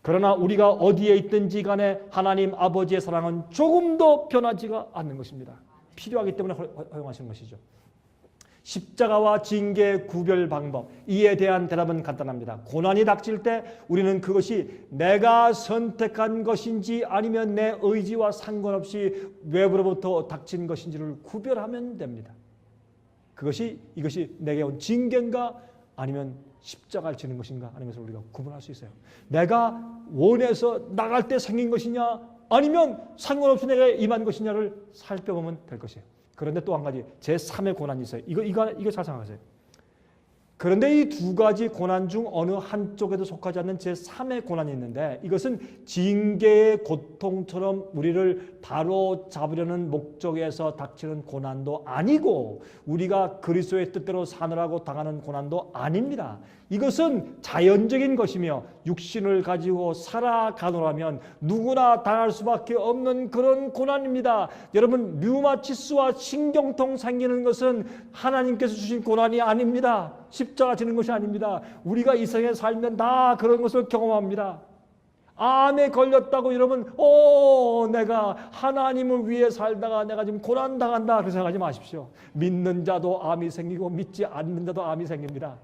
Speaker 1: 그러나 우리가 어디에 있든지 간에 하나님 아버지의 사랑은 조금도 변하지가 않는 것입니다. 필요하기 때문에 허용하시는 것이죠. 십자가와 징계의 구별 방법, 이에 대한 대답은 간단합니다. 고난이 닥칠 때 우리는 그것이 내가 선택한 것인지 아니면 내 의지와 상관없이 외부로부터 닥친 것인지를 구별하면 됩니다. 이것이 내게 온 징계인가 아니면 십자가를 지는 것인가 하는 것을 우리가 구분할 수 있어요. 내가 원해서 나갈 때 생긴 것이냐 아니면 상관없이 내가 임한 것이냐를 살펴보면 될 것이에요. 그런데 또 한 가지 제3의 고난이 있어요. 이거 잘 생각하세요. 그런데 이 두 가지 고난 중 어느 한쪽에도 속하지 않는 제3의 고난이 있는데 이것은 징계의 고통처럼 우리를 바로 잡으려는 목적에서 닥치는 고난도 아니고 우리가 그리스도의 뜻대로 사느라고 당하는 고난도 아닙니다. 이것은 자연적인 것이며 육신을 가지고 살아가노라면 누구나 당할 수밖에 없는 그런 고난입니다. 여러분 류마티스와 신경통 생기는 것은 하나님께서 주신 고난이 아닙니다. 십자가 지는 것이 아닙니다. 우리가 이 세상에 살면 다 그런 것을 경험합니다. 암에 걸렸다고 이러면 내가 하나님을 위해 살다가 내가 지금 고난당한다 그렇게 생각하지 마십시오. 믿는 자도 암이 생기고 믿지 않는 자도 암이 생깁니다.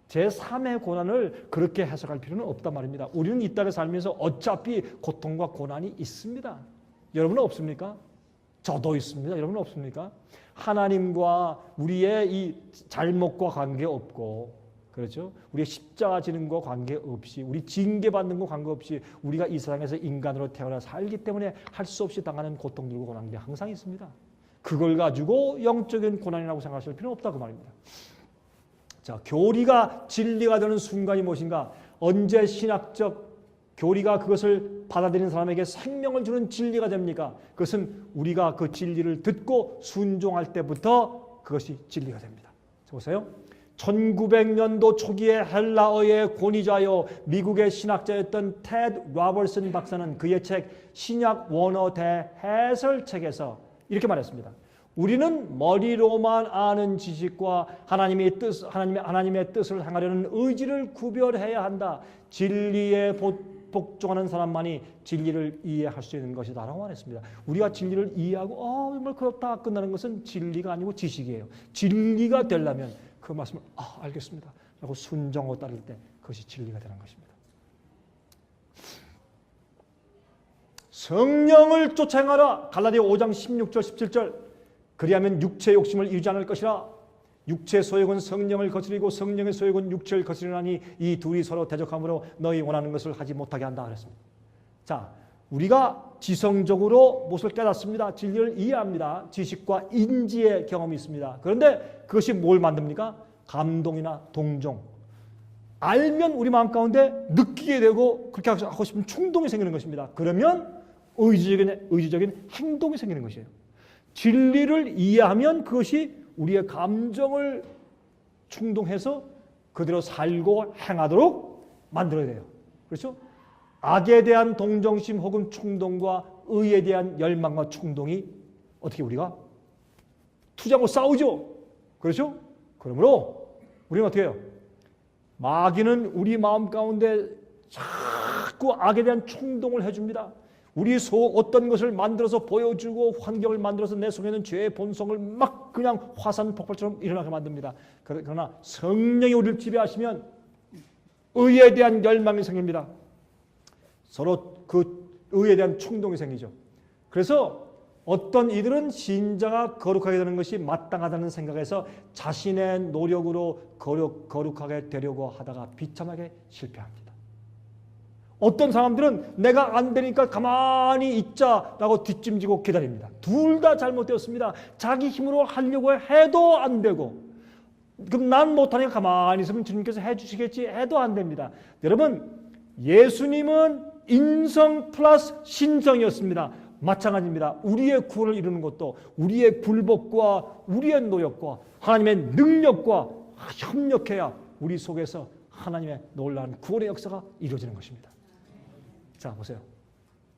Speaker 1: 제3의 고난을 그렇게 해석할 필요는 없단 말입니다. 우리는 이 땅에 살면서 어차피 고통과 고난이 있습니다. 여러분은 없습니까? 저도 있습니다. 여러분은 없습니까? 하나님과 우리의 이 잘못과 관계없고, 그렇죠? 우리의 십자가 지는 거 관계없이, 우리 징계받는 거 관계없이 우리가 이 세상에서 인간으로 태어나 살기 때문에 할 수 없이 당하는 고통들과 고난이 항상 있습니다. 그걸 가지고 영적인 고난이라고 생각하실 필요는 없다고 말입니다. 자, 교리가 진리가 되는 순간이 무엇인가? 언제 신학적 교리가 그것을 받아들이는 사람에게 생명을 주는 진리가 됩니까? 그것은 우리가 그 진리를 듣고 순종할 때부터 그것이 진리가 됩니다. 자, 보세요. 1900년도 초기에 헬라어의 권위자요 미국의 신학자였던 테드 로버슨 박사는 그의 책 신약 원어 대해설책에서 이렇게 말했습니다. 우리는 머리로만 아는 지식과 하나님의 뜻을 행하려는 의지를 구별해야 한다. 진리에 복종하는 사람만이 진리를 이해할 수 있는 것이다 라고 말했습니다. 우리가 진리를 이해하고 정말 그렇다 끝나는 것은 진리가 아니고 지식이에요. 진리가 되려면 그 말씀을 알겠습니다 라고 순종하고 따를 때 그것이 진리가 되는 것입니다. 성령을 쫓아 행하라. 갈라디아 5장 16절 17절. 그리하면 육체의 욕심을 이루지 않을 것이라. 육체의 소욕은 성령을 거스리고 성령의 소욕은 육체를 거스리나니 이 둘이 서로 대적함으로 너희 원하는 것을 하지 못하게 한다 그랬습니다. 자, 우리가 지성적으로 무엇을 깨닫습니다. 진리를 이해합니다. 지식과 인지의 경험이 있습니다. 그런데 그것이 뭘 만듭니까? 감동이나 동정. 알면 우리 마음 가운데 느끼게 되고 그렇게 하고 싶은 충동이 생기는 것입니다. 그러면 의지적인 행동이 생기는 것이에요. 진리를 이해하면 그것이 우리의 감정을 충동해서 그대로 살고 행하도록 만들어야 돼요. 그렇죠? 악에 대한 동정심 혹은 충동과 의에 대한 열망과 충동이 어떻게 우리가 투쟁하고 싸우죠. 그렇죠? 그러므로 우리는 어떻게 해요? 마귀는 우리 마음 가운데 자꾸 악에 대한 충동을 해줍니다. 우리 속 어떤 것을 만들어서 보여주고 환경을 만들어서 내 속에 있는 죄의 본성을 막 그냥 화산 폭발처럼 일어나게 만듭니다. 그러나 성령이 우리를 지배하시면 의에 대한 열망이 생깁니다. 서로 그 의에 대한 충동이 생기죠. 그래서 어떤 이들은 신자가 거룩하게 되는 것이 마땅하다는 생각에서 자신의 노력으로 거룩하게 되려고 하다가 비참하게 실패합니다. 어떤 사람들은 내가 안 되니까 가만히 있자라고 뒷짐지고 기다립니다. 둘 다 잘못되었습니다. 자기 힘으로 하려고 해도 안 되고, 그럼 난 못하니까 가만히 있으면 주님께서 해주시겠지 해도 안 됩니다. 여러분, 예수님은 인성 플러스 신성이었습니다. 마찬가지입니다. 우리의 구원을 이루는 것도 우리의 굴복과 우리의 노력과 하나님의 능력과 협력해야 우리 속에서 하나님의 놀라운 구원의 역사가 이루어지는 것입니다. 자, 보세요.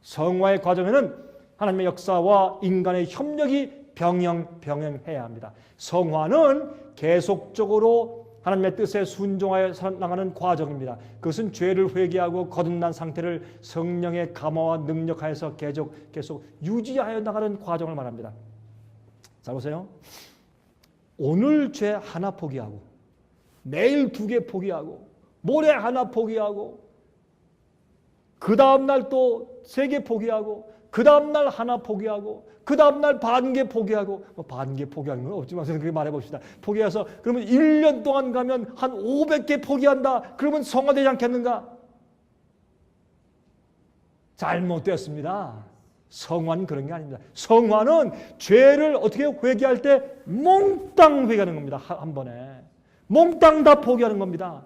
Speaker 1: 성화의 과정에는 하나님의 역사와 인간의 협력이 병행해야 합니다. 성화는 계속적으로 하나님의 뜻에 순종하여 나가는 과정입니다. 그것은 죄를 회개하고 거듭난 상태를 성령의 감화와 능력 하에서 계속 유지하여 나가는 과정을 말합니다. 자, 보세요. 오늘 죄 하나 포기하고 내일 2개 포기하고 모레 하나 포기하고 그 다음날 또 3개 포기하고 그 다음날 하나 포기하고 그 다음날 반 개 포기하고 반 개 포기하는 건 없지만 그렇게 말해봅시다. 포기해서 그러면 1년 동안 가면 한 500개 포기한다. 그러면 성화되지 않겠는가? 잘못되었습니다. 성화는 그런 게 아닙니다. 성화는 죄를 어떻게 회개할 때 몽땅 회개하는 겁니다. 한 번에 몽땅 다 포기하는 겁니다.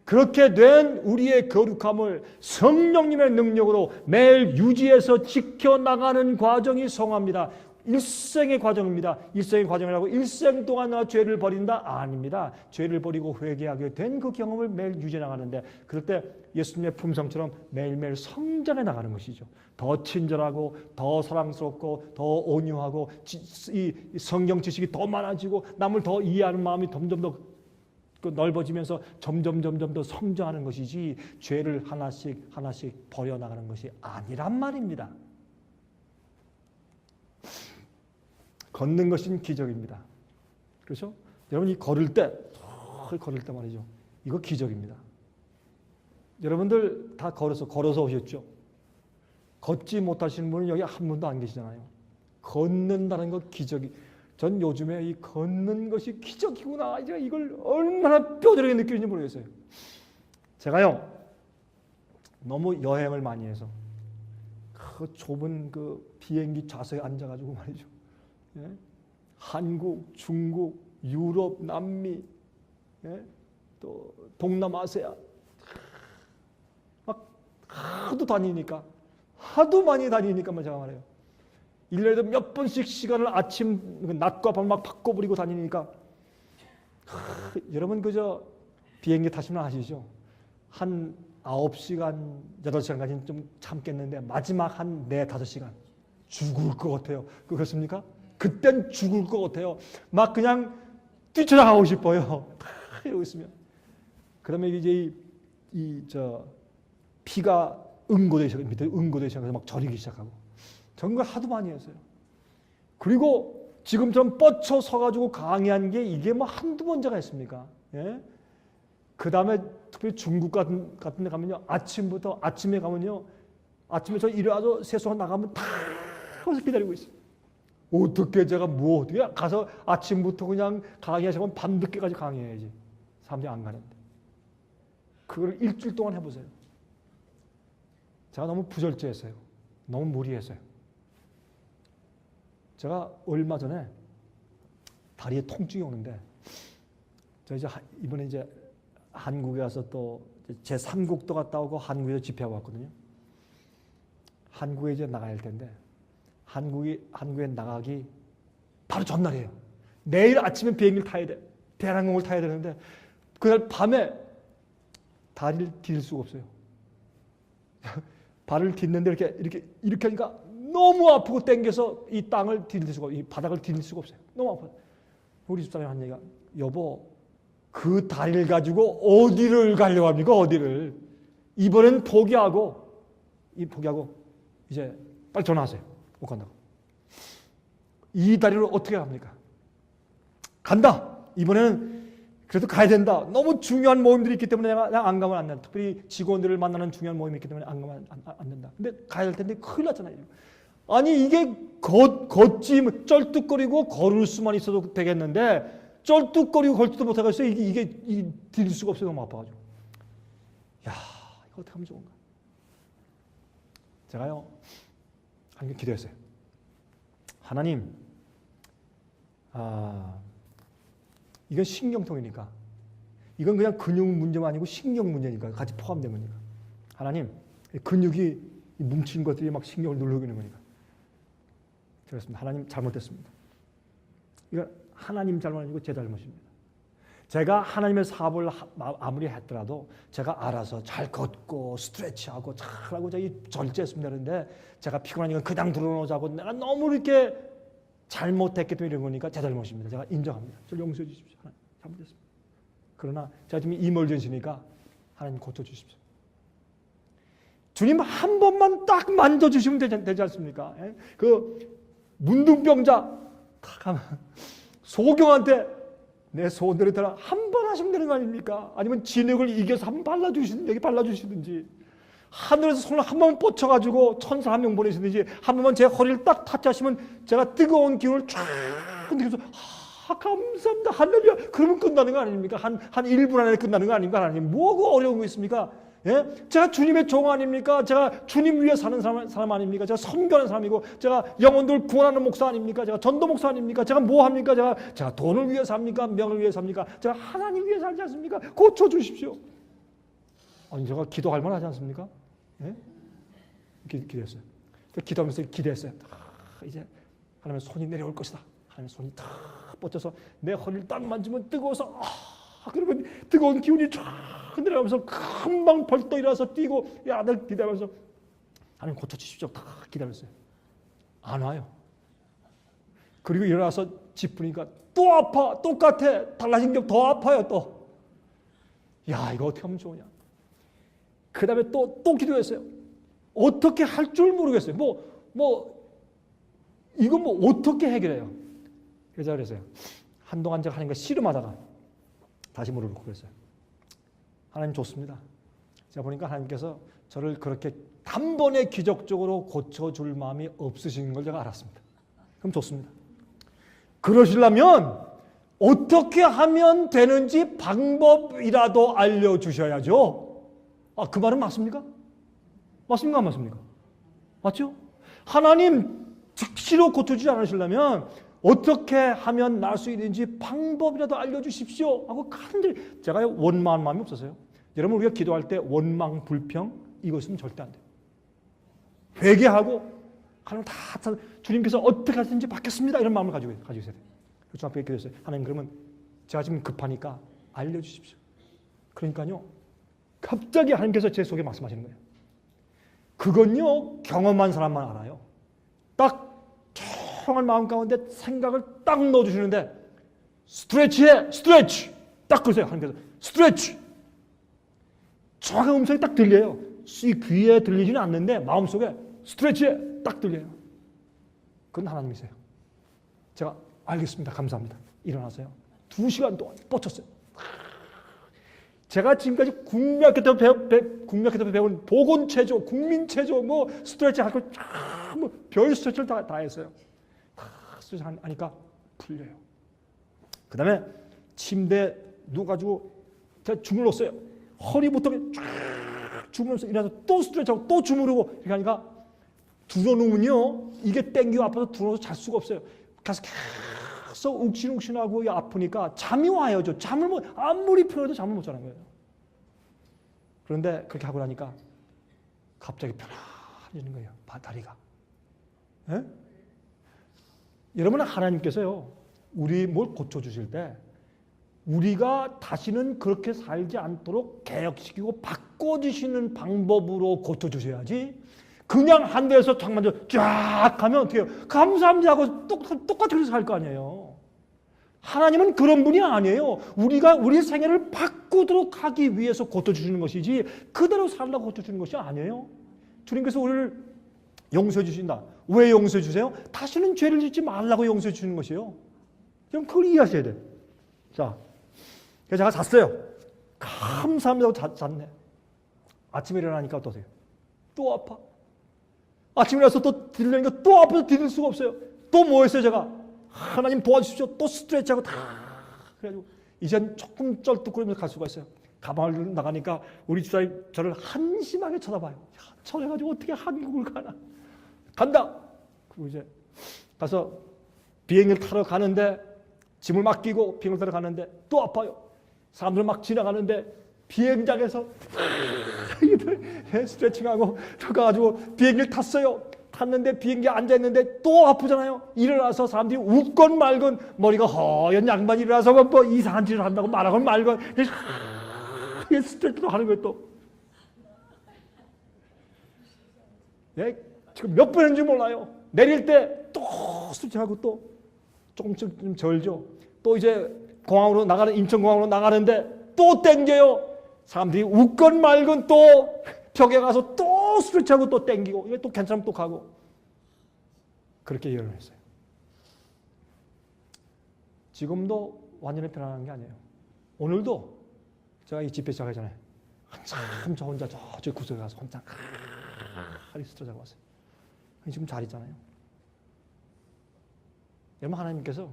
Speaker 1: 그렇게 된 우리의 거룩함을 성령님의 능력으로 매일 유지해서 지켜나가는 과정이 성화입니다. 일생의 과정입니다. 일생의 과정이라고 일생 동안 나 죄를 버린다? 아닙니다. 죄를 버리고 회개하게 된 그 경험을 매일 유지해 나가는데 그럴 때 예수님의 품성처럼 매일매일 성장해 나가는 것이죠. 더 친절하고 더 사랑스럽고 더 온유하고 이 성경 지식이 더 많아지고 남을 더 이해하는 마음이 점점 더 그 넓어지면서 점점 더 성장하는 것이지 죄를 하나씩 버려나가는 것이 아니란 말입니다. 걷는 것은 기적입니다. 그렇죠? 여러분이 걸을 때 말이죠. 이거 기적입니다. 여러분들 다 걸어서 오셨죠? 걷지 못하시는 분은 여기 한 분도 안 계시잖아요. 걷는다는 것 기적이. 전 요즘에 이 걷는 것이 기적이구나. 이걸 얼마나 뼈저리게 느끼는지 모르겠어요. 제가요, 너무 여행을 많이 해서 그 좁은 그 비행기 좌석에 앉아가지고 말이죠. 예? 한국, 중국, 유럽, 남미, 예? 또 동남아시아 막 하도 많이 다니니까 제가 말해요. 1년에도 몇 번씩 시간을 아침 낮과 밤 막 바꿔버리고 다니니까 여러분 그저 비행기 타시면 아시죠? 한 9시간, 8시간까지는 좀 참겠는데 마지막 한 4, 5시간 죽을 것 같아요. 그렇습니까? 그땐 죽을 것 같아요. 막 그냥 뛰쳐나가고 싶어요. 이러고 있으면. 그러면 이제 피가 응고되기 시작해서 막 저리기 시작하고. 저런 걸 하도 많이 했어요. 그리고 지금처럼 뻗쳐 서가지고 강의한 게 이게 뭐 한두 번째가 있습니까? 예? 그 다음에 특별히 중국 같은 데 가면요. 아침에 가면요. 아침에 저 일어나서 세수하고 나가면 다 거기서 기다리고 있어요. 어떻게 제가 어떻게 가서 아침부터 그냥 강의하시면 밤늦게까지 강의해야지. 사람들이 안 가는데. 그걸 일주일 동안 해보세요. 제가 너무 부절제했어요. 너무 무리했어요. 제가 얼마 전에 다리에 통증이 오는데 저 이번에 한국에 와서 또 제 3국도 갔다 오고 한국에서 집회하고 왔거든요. 한국에 나가야 할 텐데 한국에 나가기 바로 전날이에요. 내일 아침에 비행기를 타야 돼. 대한항공을 타야 되는데 그날 밤에 다리를 디딜 수가 없어요. 발을 딛는데 이렇게 하니까 너무 아프고 땡겨서 이 땅을 디딜 수가, 이 바닥을 디딜 수가 없어요. 너무 아파요. 우리 집사람이 한 얘기가, 여보, 그 다리를 가지고 어디를 가려고 합니까? 어디를? 이번엔 포기하고 이제 빨리 전화하세요. 못 간다고. 이 다리를 어떻게 합니까? 간다. 이번에는 그래도 가야 된다. 너무 중요한 모임들이 있기 때문에 내가 안 가면 안 된다. 특별히 직원들을 만나는 중요한 모임이 있기 때문에 안 가면 안 된다. 근데 가야 될 텐데 큰일 났잖아요. 아니 이게 걷지 쩔뚝거리고 걸을 수만 있어도 되겠는데 쩔뚝거리고 걸지도 못하겠어요. 이게 딜 수가 없어요. 너무 아파가지고. 야, 이거 어떻게 하면 좋은가? 제가요 하나님 기도했어요. 하나님, 이건 신경통이니까, 이건 그냥 근육 문제만 아니고 신경 문제니까 같이 포함된 거니까. 하나님, 근육이 뭉친 것들이 막 신경을 누르고 있는 거니까. 그렇습니다. 하나님 잘못됐습니다. 이건 하나님 잘못 아니고 제 잘못입니다. 제가 하나님의 사업을 아무리 했더라도 제가 알아서 잘 걷고 스트레치하고 잘하고 절제했으면 되는데 제가 피곤하니까 그냥 들어놓자고 내가 너무 이렇게 잘못했기 때문에 이런 거니까 제 잘못입니다. 제가 인정합니다. 저를 용서해 주십시오. 하나님 잘못했습니다. 그러나 제가 지금 이멀전시니까 하나님 고쳐주십시오. 주님 한 번만 딱 만져주시면 되지 않습니까? 그 문둥병자 딱 하면 소경한테 내 소원대로 따라 한 번 하시면 되는 거 아닙니까? 아니면 진흙을 이겨서 한 번 발라주시든지 하늘에서 손을 한 번 뻗쳐가지고 천사 한 명 보내시든지 한 번만 제 허리를 딱 타치하시면 제가 뜨거운 기운을 쫙 느껴서 감사합니다. 할렐루야. 그러면 끝나는 거 아닙니까? 한 1분 안에 끝나는 거 아닙니까? 하나님 뭐가 어려운 거 있습니까? 예? 제가 주님의 종 아닙니까? 제가 주님 위해 사는 사람 아닙니까? 제가 선교하는 사람이고 제가 영혼들 구원하는 목사 아닙니까? 제가 전도 목사 아닙니까? 제가 뭐 합니까? 제가 돈을 위해 삽니까? 명을 위해 삽니까? 제가 하나님 위해 살지 않습니까? 고쳐주십시오. 아니 제가 기도할 만하지 않습니까? 예? 기도했어요. 기도하면서 기대했어요. 이제 하나님 손이 내려올 것이다. 하나님 손이 탁 뻗쳐서 내 허리를 딱 만지면 뜨거워서 그러면 뜨거운 기운이 쫙 내려가면서 금방 벌떡 일어나서 뛰고 아들 기다리면서 하나님 고쳐주십시오. 다 기다렸어요. 안 와요. 그리고 일어나서 짚으니까 또 아파. 똑같아. 달라진 게 더 아파요. 또 야, 이거 어떻게 하면 좋으냐. 그 다음에 또 기도했어요. 어떻게 할 줄 모르겠어요. 이거 어떻게 해결해요? 그래서 그랬어요. 한동안 제가 하나님과 씨름하다가 다시 무릎을 꿇었어요. 하나님 좋습니다. 제가 보니까 하나님께서 저를 그렇게 단번에 기적적으로 고쳐줄 마음이 없으신 걸 제가 알았습니다. 그럼 좋습니다. 그러시려면 어떻게 하면 되는지 방법이라도 알려주셔야죠. 그 말은 맞습니까? 맞습니까? 안 맞습니까? 맞죠? 하나님 즉시로 고쳐주지 않으시려면 어떻게 하면 나을 수 있는지 방법이라도 알려주십시오 하고 간절히, 제가 원망한 마음이 없었어요. 여러분, 우리가 기도할 때 원망, 불평 이거 있으면 절대 안 돼요. 회개하고 하나님 다 주님께서 어떻게 하시는지 받겠습니다 이런 마음을 가지고 있어야 돼요. 주 앞에 기도했어요. 하나님, 그러면 제가 지금 급하니까 알려주십시오. 그러니까요, 갑자기 하나님께서 제 속에 말씀하시는 거예요. 그건요, 경험한 사람만 알아요. 딱 조용한 마음 가운데 생각을 딱 넣어주시는데, 스트레치 딱 그러세요. 하나님께서 스트레치. 정확한 음성이 딱 들려요. 이 귀에 들리지는 않는데 마음속에 스트레치 딱 들려요. 그건 하나님이세요. 제가 알겠습니다. 감사합니다. 일어나서요. 2시간 동안 뻗쳤어요. 제가 지금까지 국민학교 때 배운 보건체조, 국민체조, 스트레치 할 거 별 스트레치를 다 했어요. 스트레치 하니까 풀려요. 그 다음에 침대에 누워가지고 제가 주물렀어요. 허리부터 쫙 주물면서 일어나서 또 스트레치하고 또 주무르고 이렇게 하니까 두려놓으면요, 이게 땡기고 아파서 두려워서 잘 수가 없어요. 가서 계속 욱신욱신하고 아프니까 잠이 와요. 잠을 아무리 피워도 잠을 못 자는 거예요. 그런데 그렇게 하고 나니까 갑자기 편안해지는 거예요. 다리가. 예? 여러분, 하나님께서요, 우리 뭘 고쳐주실 때 우리가 다시는 그렇게 살지 않도록 개혁시키고 바꿔주시는 방법으로 고쳐주셔야지, 그냥 한 대에서 쫙 하면 어떻게 해요? 감사합니다 하고 똑같이 그렇게 살 거 아니에요. 하나님은 그런 분이 아니에요. 우리가 우리 생애를 바꾸도록 하기 위해서 고쳐주시는 것이지 그대로 살라고 고쳐주는 것이 아니에요. 주님께서 우리를 용서해 주신다. 왜 용서해 주세요? 다시는 죄를 짓지 말라고 용서해 주시는 것이에요. 그럼 그걸 이해하셔야 돼요. 자, 그래서 제가 잤어요. 감사합니다 하고 잤네. 아침에 일어나니까 어떠세요? 또 아파. 아침에 일어나서 또 디디려니까 또 아파서 디딜 수가 없어요. 또 뭐 했어요 제가? 하나님 도와주십시오. 또 스트레치하고 다. 그래가지고 이젠 조금 쩔뚝거리면서 갈 수가 있어요. 가방을 나가니까 우리 집사람이 저를 한심하게 쳐다봐요. 저래가지고 어떻게 한국을 가나. 간다. 그리고 이제 가서 비행기를 타러 가는데, 짐을 맡기고 비행기를 타러 가는데 또 아파요. 사람들 막 지나가는데 비행장에서 스트레칭하고 들어가가지고 비행기를 탔어요. 탔는데 비행기에 앉아있는데 또 아프잖아요. 일어나서 사람들이 웃건 말건 머리가 허연 양반이 일어나서 뭐 이상한 짓을 한다고 말하건 말건 스트레칭도 하는 거예요. 또 예? 지금 몇 번 했는지 몰라요. 내릴 때 또 스트레칭하고 또 조금씩 좀 절죠. 또 이제 공항으로 나가는, 인천공항으로 나가는데 또 땡겨요. 사람들이 웃건 말건 또 벽에 가서 또 스트레치하고 또 땡기고, 이게 또 괜찮으면 또 가고. 그렇게 예언을 했어요. 지금도 완전히 편안한 게 아니에요. 오늘도 제가 이 집회 시작하잖아요. 한참 저 혼자 저쪽 구석에 가서 혼자 스트레치하고 왔어요. 지금 잘 있잖아요. 여러분, 하나님께서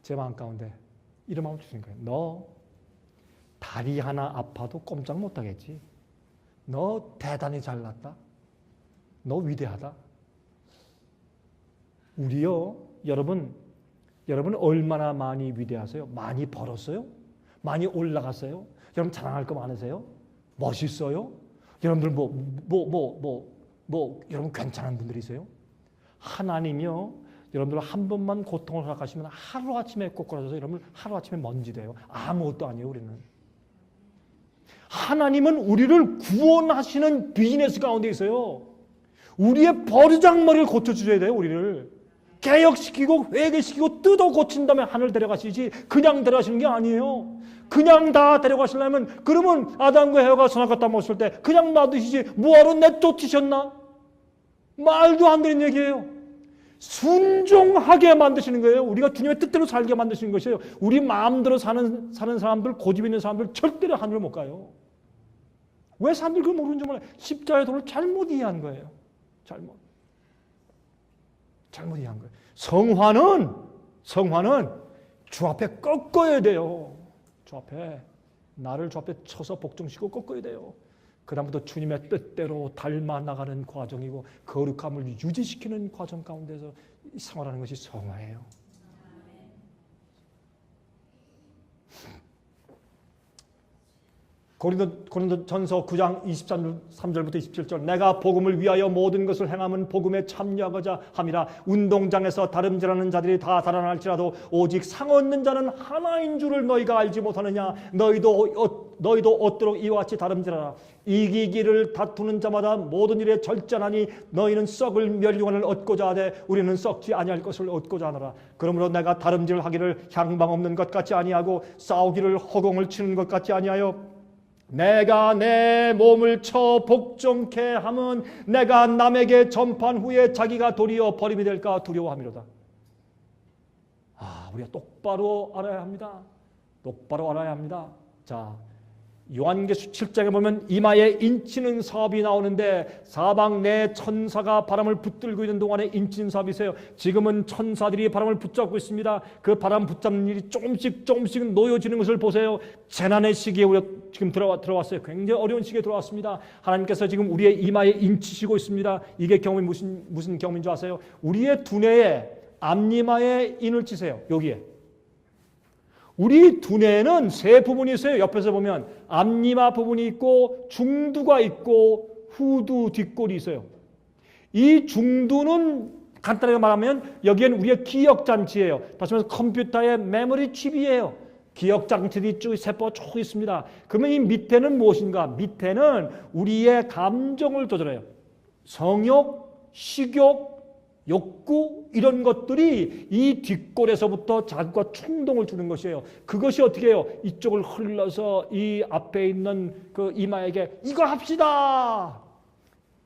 Speaker 1: 제 마음 가운데 이런 마음을 주신 거예요. 너 다리 하나 아파도 꼼짝 못하겠지. 너 대단히 잘났다. 너 위대하다. 우리요, 여러분 얼마나 많이 위대하세요? 많이 벌었어요? 많이 올라갔어요? 여러분 자랑할 거 많으세요? 멋있어요? 여러분들 여러분 괜찮은 분들이세요? 하나님이요, 여러분들 한 번만 고통을 허락하시면 하루아침에 꼬꾸라져서 여러분 하루아침에 먼지 돼요. 아무것도 아니에요. 우리는 하나님은 우리를 구원하시는 비즈니스 가운데 있어요. 우리의 버르장머리를 고쳐주셔야 돼요. 우리를 개혁시키고 회개시키고 뜯어 고친 다음에 하늘 데려가시지 그냥 데려가시는 게 아니에요. 그냥 다 데려가시려면 그러면 아담과 해와가 선악과 땅 먹었을 때 그냥 놔두시지 뭐하러 내쫓으셨나? 말도 안 되는 얘기예요. 순종하게 만드시는 거예요. 우리가 주님의 뜻대로 살게 만드시는 것이에요. 우리 마음대로 사는 사람들, 고집 있는 사람들 절대로 하늘을 못 가요. 왜 사람들 그걸 모르는지 몰라요. 십자가의 도를 잘못 이해한 거예요. 잘못 이해한 거예요. 성화는 주 앞에 꺾어야 돼요. 나를 주 앞에 쳐서 복종시키고 꺾어야 돼요. 그 다음부터 주님의 뜻대로 닮아 나가는 과정이고 거룩함을 유지시키는 과정 가운데서 생활하는 것이 성화예요. 고린도전서 9장 23절부터 27절 내가 복음을 위하여 모든 것을 행함은 복음에 참여하고자 함이라. 운동장에서 다름질하는 자들이 다 달아날지라도 오직 상 얻는 자는 하나인 줄을 너희가 알지 못하느냐. 너희도 얻도록 이와 같이 다름질하라. 이기기를 다투는 자마다 모든 일에 절제하니 너희는 썩을 멸류관을 얻고자 하되 우리는 썩지 아니할 것을 얻고자 하노라. 그러므로 내가 다름질 하기를 향방 없는 것 같이 아니하고 싸우기를 허공을 치는 것 같이 아니하여 내가 내 몸을 쳐 복종케 함은 내가 남에게 전파한 후에 자기가 도리어 버림이 될까 두려워함이로다. 우리가 똑바로 알아야 합니다. 자, 요한계시록 7장에 보면 이마에 인치는 사업이 나오는데 사방 내 천사가 바람을 붙들고 있는 동안에 인치는 사업이 있어요. 지금은 천사들이 바람을 붙잡고 있습니다. 그 바람 붙잡는 일이 조금씩 놓여지는 것을 보세요. 재난의 시기에 우리가 지금 들어왔어요. 굉장히 어려운 시기에 들어왔습니다. 하나님께서 지금 우리의 이마에 인치시고 있습니다. 이게 경험이 무슨 경험인 줄 아세요? 우리의 두뇌에 앞니마에 인을 치세요. 여기에. 우리 두뇌에는 세 부분이 있어요. 옆에서 보면 앞니마 부분이 있고 중두가 있고 후두 뒷골이 있어요. 이 중두는 간단하게 말하면 여기에는 우리의 기억장치예요. 다시 말해서 컴퓨터의 메모리 칩이에요. 기억장치들이 쭉 세포가 쭉 있습니다. 그러면 이 밑에는 무엇인가? 밑에는 우리의 감정을 조절해요. 성욕, 식욕, 욕구 이런 것들이 이 뒷골에서부터 자극과 충동을 주는 것이에요. 그것이 어떻게 해요? 이쪽을 흘러서 이 앞에 있는 그 이마에게 이거 합시다.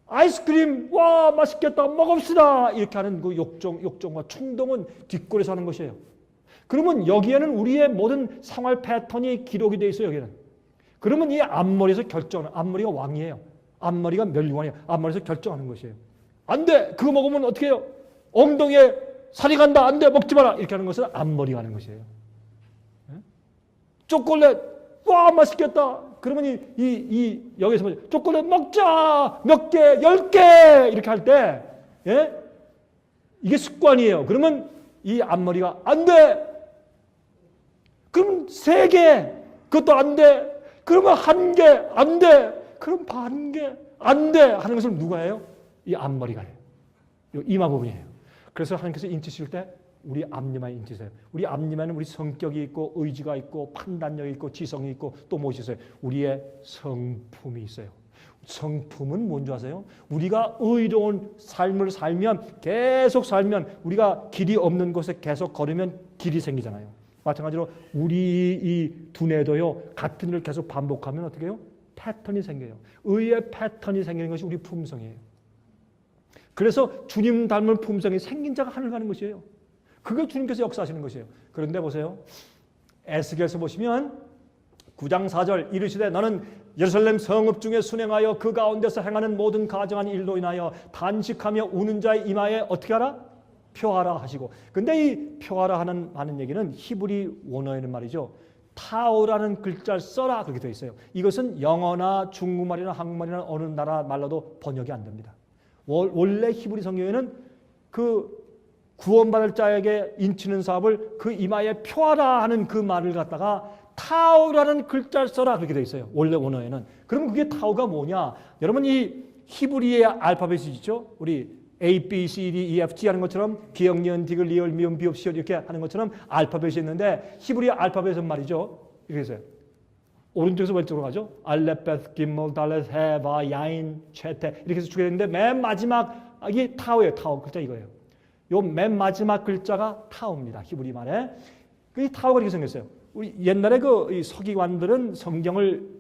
Speaker 1: 아이스크림 와 맛있겠다 먹읍시다. 이렇게 하는 그 욕정과 충동은 뒷골에서 하는 것이에요. 그러면 여기에는 우리의 모든 생활 패턴이 기록이 되어 있어요. 여기는. 그러면 이 앞머리에서 결정하는 앞머리가 왕이에요. 앞머리가 멸류관이에요. 앞머리에서 결정하는 것이에요. 안 돼! 그거 먹으면 어떻게 해요? 엉덩이에 살이 간다! 안 돼! 먹지 마라! 이렇게 하는 것은 앞머리가 하는 것이에요. 초콜릿! 와! 맛있겠다! 그러면 여기서 초콜릿 먹자! 몇 개! 10개! 이렇게 할 때, 예? 이게 습관이에요. 그러면 이 앞머리가 안 돼! 그럼 3개! 그것도 안 돼! 그러면 1개! 안 돼! 그럼 반 개! 안 돼! 하는 것을 누가 해요? 이 앞머리가 해요. 이마 부분이에요. 그래서 하나님께서 인치실 때 우리 앞니마에 인치세요. 우리 앞니마에는 우리 성격이 있고 의지가 있고 판단력이 있고 지성이 있고 또 무엇이 있어요? 우리의 성품이 있어요. 성품은 뭔지 아세요? 우리가 의로운 삶을 살면 계속 살면 우리가 길이 없는 곳에 계속 걸으면 길이 생기잖아요. 마찬가지로 우리 이 두뇌도요. 같은 일을 계속 반복하면 어떻게 해요? 패턴이 생겨요. 의의 패턴이 생기는 것이 우리 품성이에요. 그래서 주님 닮은 품성이 생긴 자가 하늘 가는 것이에요. 그걸 주님께서 역사하시는 것이에요. 그런데 보세요. 에스겔서 보시면 9장 4절 이르시되 너는 예루살렘 성읍 중에 순행하여 그 가운데서 행하는 모든 가정한 일로 인하여 단식하며 우는 자의 이마에 어떻게 하라? 표하라 하시고. 근데 이 표하라 하는 얘기는 히브리 원어에는 말이죠. 타오라는 글자를 써라 그렇게 되어 있어요. 이것은 영어나 중국말이나 한국말이나 어느 나라 말로도 번역이 안 됩니다. 원래 히브리 성경에는 그 구원받을 자에게 인치는 사업을 그 이마에 표하라 하는 그 말을 갖다가 타오라는 글자를 써라 그렇게 되어 있어요. 원래 원어에는. 그러면 그게 타오가 뭐냐? 여러분 이 히브리의 알파벳이 있죠? 우리 A, B, C, D, E, F, G 하는 것처럼 기역, 니은, 디귿, 리을, 미음, 비읍, 시옷 이렇게 하는 것처럼 알파벳이 있는데 히브리 알파벳은 말이죠. 이렇게 있어요. 오른쪽에서 왼쪽으로 가죠. 알렙, 베스, 김몰, 달렛, 해, 바, 야인, 체테 이렇게 해서 추게 되는데 맨 마지막이 타오예요. 타오 글자 이거예요. 요 맨 마지막 글자가 타우입니다. 히브리 말에. 그 타우가 이렇게 생겼어요. 우리 옛날에 이 서기관들은 성경을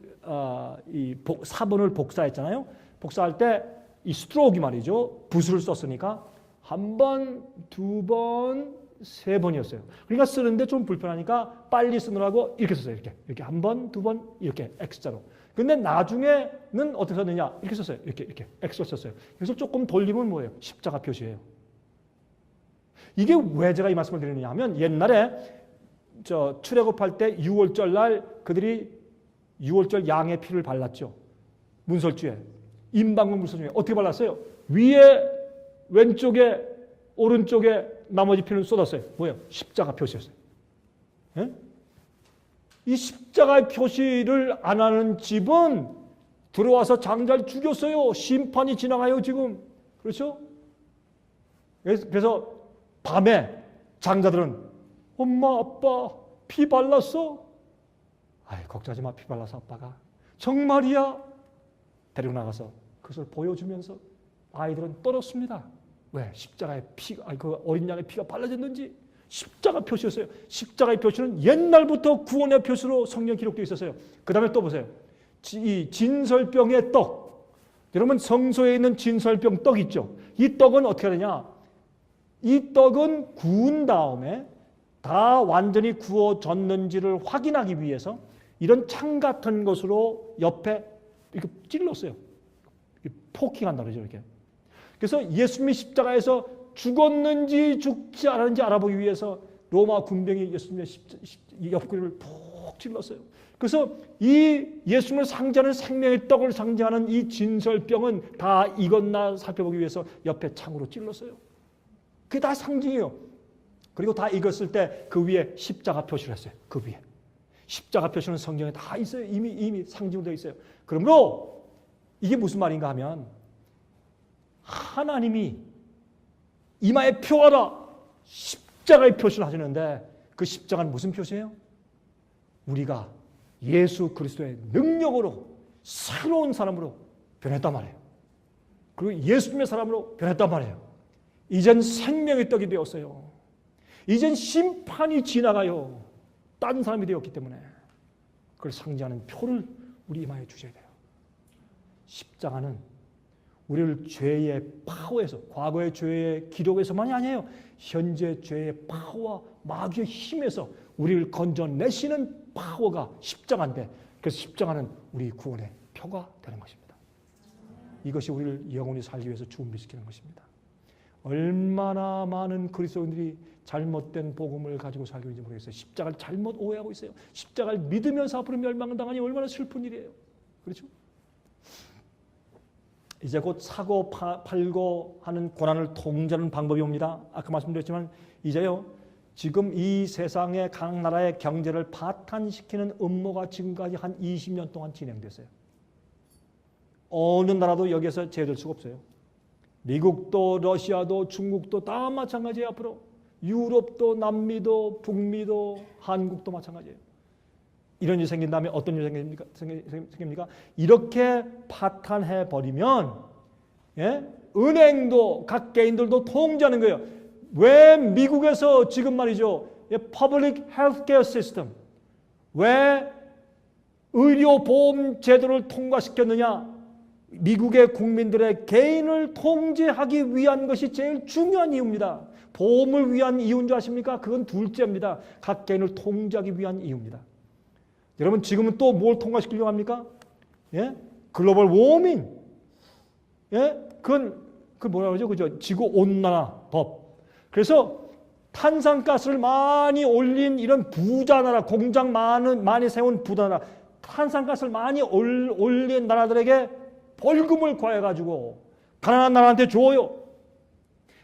Speaker 1: 사본을 복사했잖아요. 복사할 때 이 스트로크이 말이죠. 붓을 썼으니까 한 번, 두 번, 세 번이었어요. 그러니까 쓰는데 좀 불편하니까 빨리 쓰느라고 이렇게 썼어요. 이렇게 한 번, 두 번 이렇게 X자로. 근데 나중에는 어떻게 썼느냐? 이렇게 썼어요. 이렇게 X로 썼어요. 그래서 조금 돌리면 뭐예요? 십자가 표시예요. 이게 왜 제가 이 말씀을 드리느냐 하면 옛날에 출애굽할 때 6월절 날 그들이 6월절 양의 피를 발랐죠. 문설주에. 임방군 문설주에. 어떻게 발랐어요? 위에 왼쪽에 오른쪽에 나머지 피는 쏟았어요. 뭐예요? 십자가 표시였어요. 예? 이 십자가의 표시를 안 하는 집은 들어와서 장자를 죽였어요. 심판이 지나가요 지금. 그렇죠? 그래서 밤에 장자들은 엄마 아빠 피 발랐어? 아이 걱정하지 마. 피 발라서 아빠가. 정말이야? 데리고 나가서 그것을 보여주면서 아이들은 떨었습니다. 왜? 십자가의 피가, 그 어린 양의 피가 발라졌는지. 십자가 표시였어요. 십자가의 표시는 옛날부터 구원의 표시로 성경 기록되어 있었어요. 그 다음에 또 보세요. 이 진설병의 떡. 여러분 성소에 있는 진설병 떡 있죠. 이 떡은 어떻게 하느냐. 이 떡은 구운 다음에 다 완전히 구워졌는지를 확인하기 위해서 이런 창 같은 것으로 옆에 이렇게 찔렀어요. 포킹한다 그러죠. 이렇게. 그래서 예수님이 십자가에서 죽었는지 죽지 않았는지 알아보기 위해서 로마 군병이 예수님의 옆구리를 푹 찔렀어요. 그래서 이 예수님을 상징하는 생명의 떡을 상징하는 이 진설병은 다 익었나 살펴보기 위해서 옆에 창으로 찔렀어요. 그게 다 상징이에요. 그리고 다 익었을 때 그 위에 십자가 표시를 했어요. 그 위에. 십자가 표시는 성경에 다 있어요. 이미 상징되어 있어요. 그러므로 이게 무슨 말인가 하면 하나님이 이마에 표하라 십자가의 표시를 하시는데 그 십자가는 무슨 표시예요? 우리가 예수 그리스도의 능력으로 새로운 사람으로 변했단 말이에요. 그리고 예수님의 사람으로 변했단 말이에요. 이젠 생명의 떡이 되었어요. 이젠 심판이 지나가요. 딴 사람이 되었기 때문에 그걸 상징하는 표를 우리 이마에 주셔야 돼요. 십자가는 우리를 죄의 파워에서, 과거의 죄의 기록에서만이 아니에요. 현재 죄의 파워와 마귀의 힘에서 우리를 건져내시는 파워가 십자가인데, 그래서 십자가는 우리 구원의 표가 되는 것입니다. 이것이 우리를 영원히 살기 위해서 준비시키는 것입니다. 얼마나 많은 그리스도인들이 잘못된 복음을 가지고 살고 있는지 모르겠어요. 십자가를 잘못 오해하고 있어요. 십자가를 믿으면서 앞으로 멸망을 당하니 얼마나 슬픈 일이에요. 그렇죠? 이제 곧 사고 팔고 하는 고난을 통제하는 방법이 옵니다. 아까 말씀드렸지만 이제요. 지금 이 세상의 각 나라의 경제를 파탄시키는 음모가 지금까지 한 20년 동안 진행됐어요. 어느 나라도 여기에서 제외될 수가 없어요. 미국도 러시아도 중국도 다 마찬가지예요. 앞으로 유럽도 남미도 북미도 한국도 마찬가지예요. 이런 일이 생긴 다음에 어떤 일이 생깁니까? 이렇게 파탄해버리면 은행도 각 개인들도 통제하는 거예요. 왜 미국에서 지금 말이죠. Public Healthcare System 왜 의료보험 제도를 통과시켰느냐? 미국의 국민들의 개인을 통제하기 위한 것이 제일 중요한 이유입니다. 보험을 위한 이유인 줄 아십니까? 그건 둘째입니다. 각 개인을 통제하기 위한 이유입니다. 여러분 지금은 또 뭘 통과시키려고 합니까? 예? 글로벌 워밍. 예? 그건 뭐라 그러죠? 그죠? 지구 온난화 법. 그래서 탄산가스를 많이 올린 이런 부자 나라, 공장 많이 세운 부자 나라, 탄산가스를 많이 올린 나라들에게 벌금을 과해가지고 가난한 나라한테 줘요.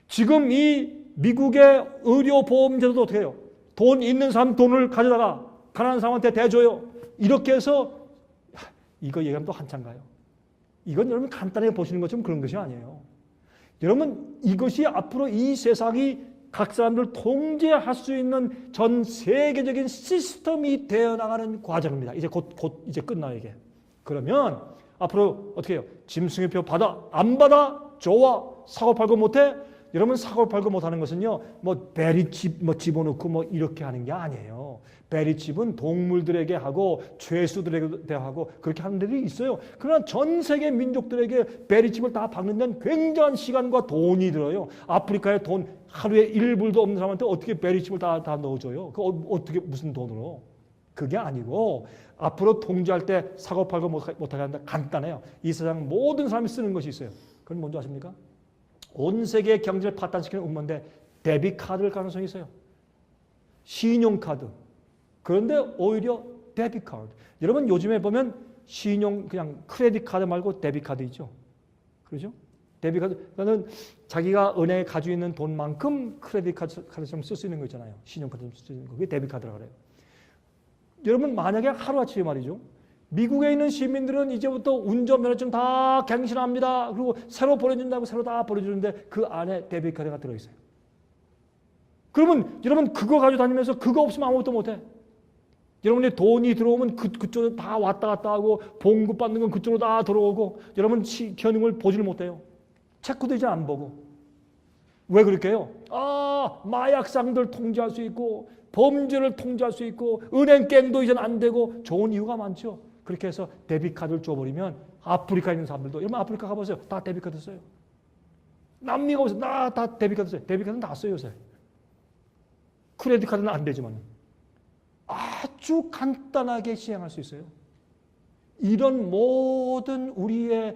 Speaker 1: 지금 이 미국의 의료보험제도도 어떻게 해요? 돈 있는 사람 돈을 가져다가 가난한 사람한테 대줘요. 이렇게 해서 이거 얘기하면 또 한참 가요. 이건 여러분 간단하게 보시는 것처럼 그런 것이 아니에요. 여러분 이것이 앞으로 이 세상이 각 사람들 통제할 수 있는 전 세계적인 시스템이 되어나가는 과정입니다. 이제 곧 이제 끝나요 이게. 그러면 앞으로 어떻게 해요? 짐승의 표 받아? 안 받아? 좋아. 사고 팔고 못해? 여러분 사고 팔고 못하는 것은요, 뭐 베리칩 뭐 집어넣고 뭐 이렇게 하는 게 아니에요. 베리칩은 동물들에게 하고 죄수들에게 하고 그렇게 하는 데도 있어요. 그러나 전 세계 민족들에게 베리칩을 다 박는 데는 굉장한 시간과 돈이 들어요. 아프리카에 돈 하루에 1불도 없는 사람한테 어떻게 베리칩을 다 넣어줘요? 그 어떻게 무슨 돈으로? 그게 아니고 앞으로 통제할 때 사고 팔고 못하게 한다. 간단해요. 이 세상 모든 사람이 쓰는 것이 있어요. 그건 뭔지 아십니까? 온 세계 경제를 파탄시키는 음모인데 데비트 카드일 가능성이 있어요. 신용카드. 그런데 오히려 데비트 카드. 여러분 요즘에 보면 신용 그냥 크레딧 카드 말고 데비트 카드 있죠. 그렇죠? 데비트 카드. 그러니까 자기가 은행에 가지고 있는 돈만큼 크레딧 카드처럼 쓸 수 있는 거 있잖아요. 신용카드처럼 쓸 수 있는 거. 그게 데비트 카드라고 그래요. 여러분 만약에 하루아침에 말이죠. 미국에 있는 시민들은 이제부터 운전면허증 다 갱신합니다. 그리고 새로 보내준다고 새로 다 보내주는데 그 안에 데비트 카드가 들어있어요. 그러면 여러분 그거 가지고 다니면서 그거 없으면 아무것도 못해. 여러분의 돈이 들어오면 그쪽으로 다 왔다 갔다 하고 봉급받는 건 그쪽으로 다 들어오고 여러분 현금을 보지를 못해요. 체크도 이제 안 보고. 왜 그렇게 해요? 마약상들 통제할 수 있고 범죄를 통제할 수 있고 은행갱도 이제는 안 되고 좋은 이유가 많죠. 그렇게 해서 데비트 카드를 줘버리면 아프리카에 있는 사람들도 여러분 아프리카 가보세요. 다 데비트 카드 써요. 남미가 오세요. 다 데비트 카드 써요. 데비트 카드는 다 써요 요새. 크레딧 카드는 안 되지만 아주 간단하게 시행할 수 있어요. 이런 모든 우리에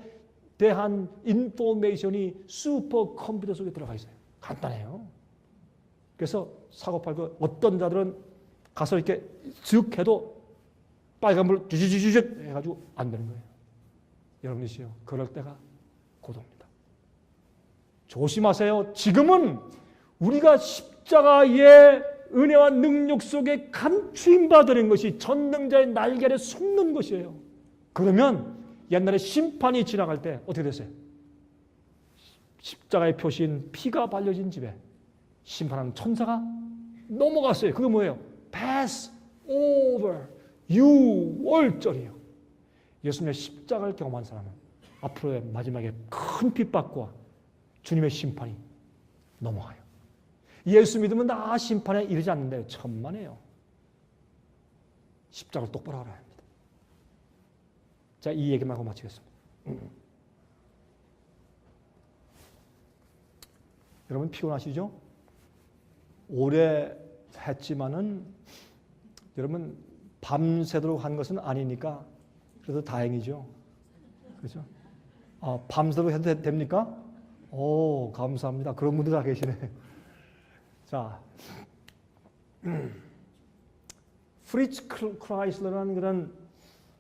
Speaker 1: 대한 인포메이션이 슈퍼컴퓨터 속에 들어가 있어요. 간단해요. 그래서 사고팔고 어떤 자들은 가서 이렇게 쓱 해도 빨간불 쥐쥐쥐쥐 해가지고 안 되는 거예요. 여러분이시요. 그럴 때가 고도입니다. 조심하세요. 지금은 우리가 십자가의 은혜와 능력 속에 감추임받은 것이 전능자의 날개 아래 숨는 것이에요. 그러면 옛날에 심판이 지나갈 때 어떻게 됐어요? 십자가의 표시인 피가 발려진 집에 심판하는 천사가 넘어갔어요. 그게 뭐예요? Pass over. 유월절이에요. 예수님의 십자가를 경험한 사람은 앞으로의 마지막에 큰 핍박과 주님의 심판이 넘어가요. 예수 믿으면 나 심판에 이르지 않는데요. 천만에요. 십자가를 똑바로 알아야 합니다. 자, 이 얘기만 하고 마치겠습니다. 여러분 피곤하시죠? 오래 했지만은 여러분 밤새도록 한 것은 아니니까 그래도 다행이죠. 그렇죠? 밤새도록 해도 됩니까? 오, 감사합니다. 그런 분들 다 계시네. 자, 프리츠 크라이슬러라는 그런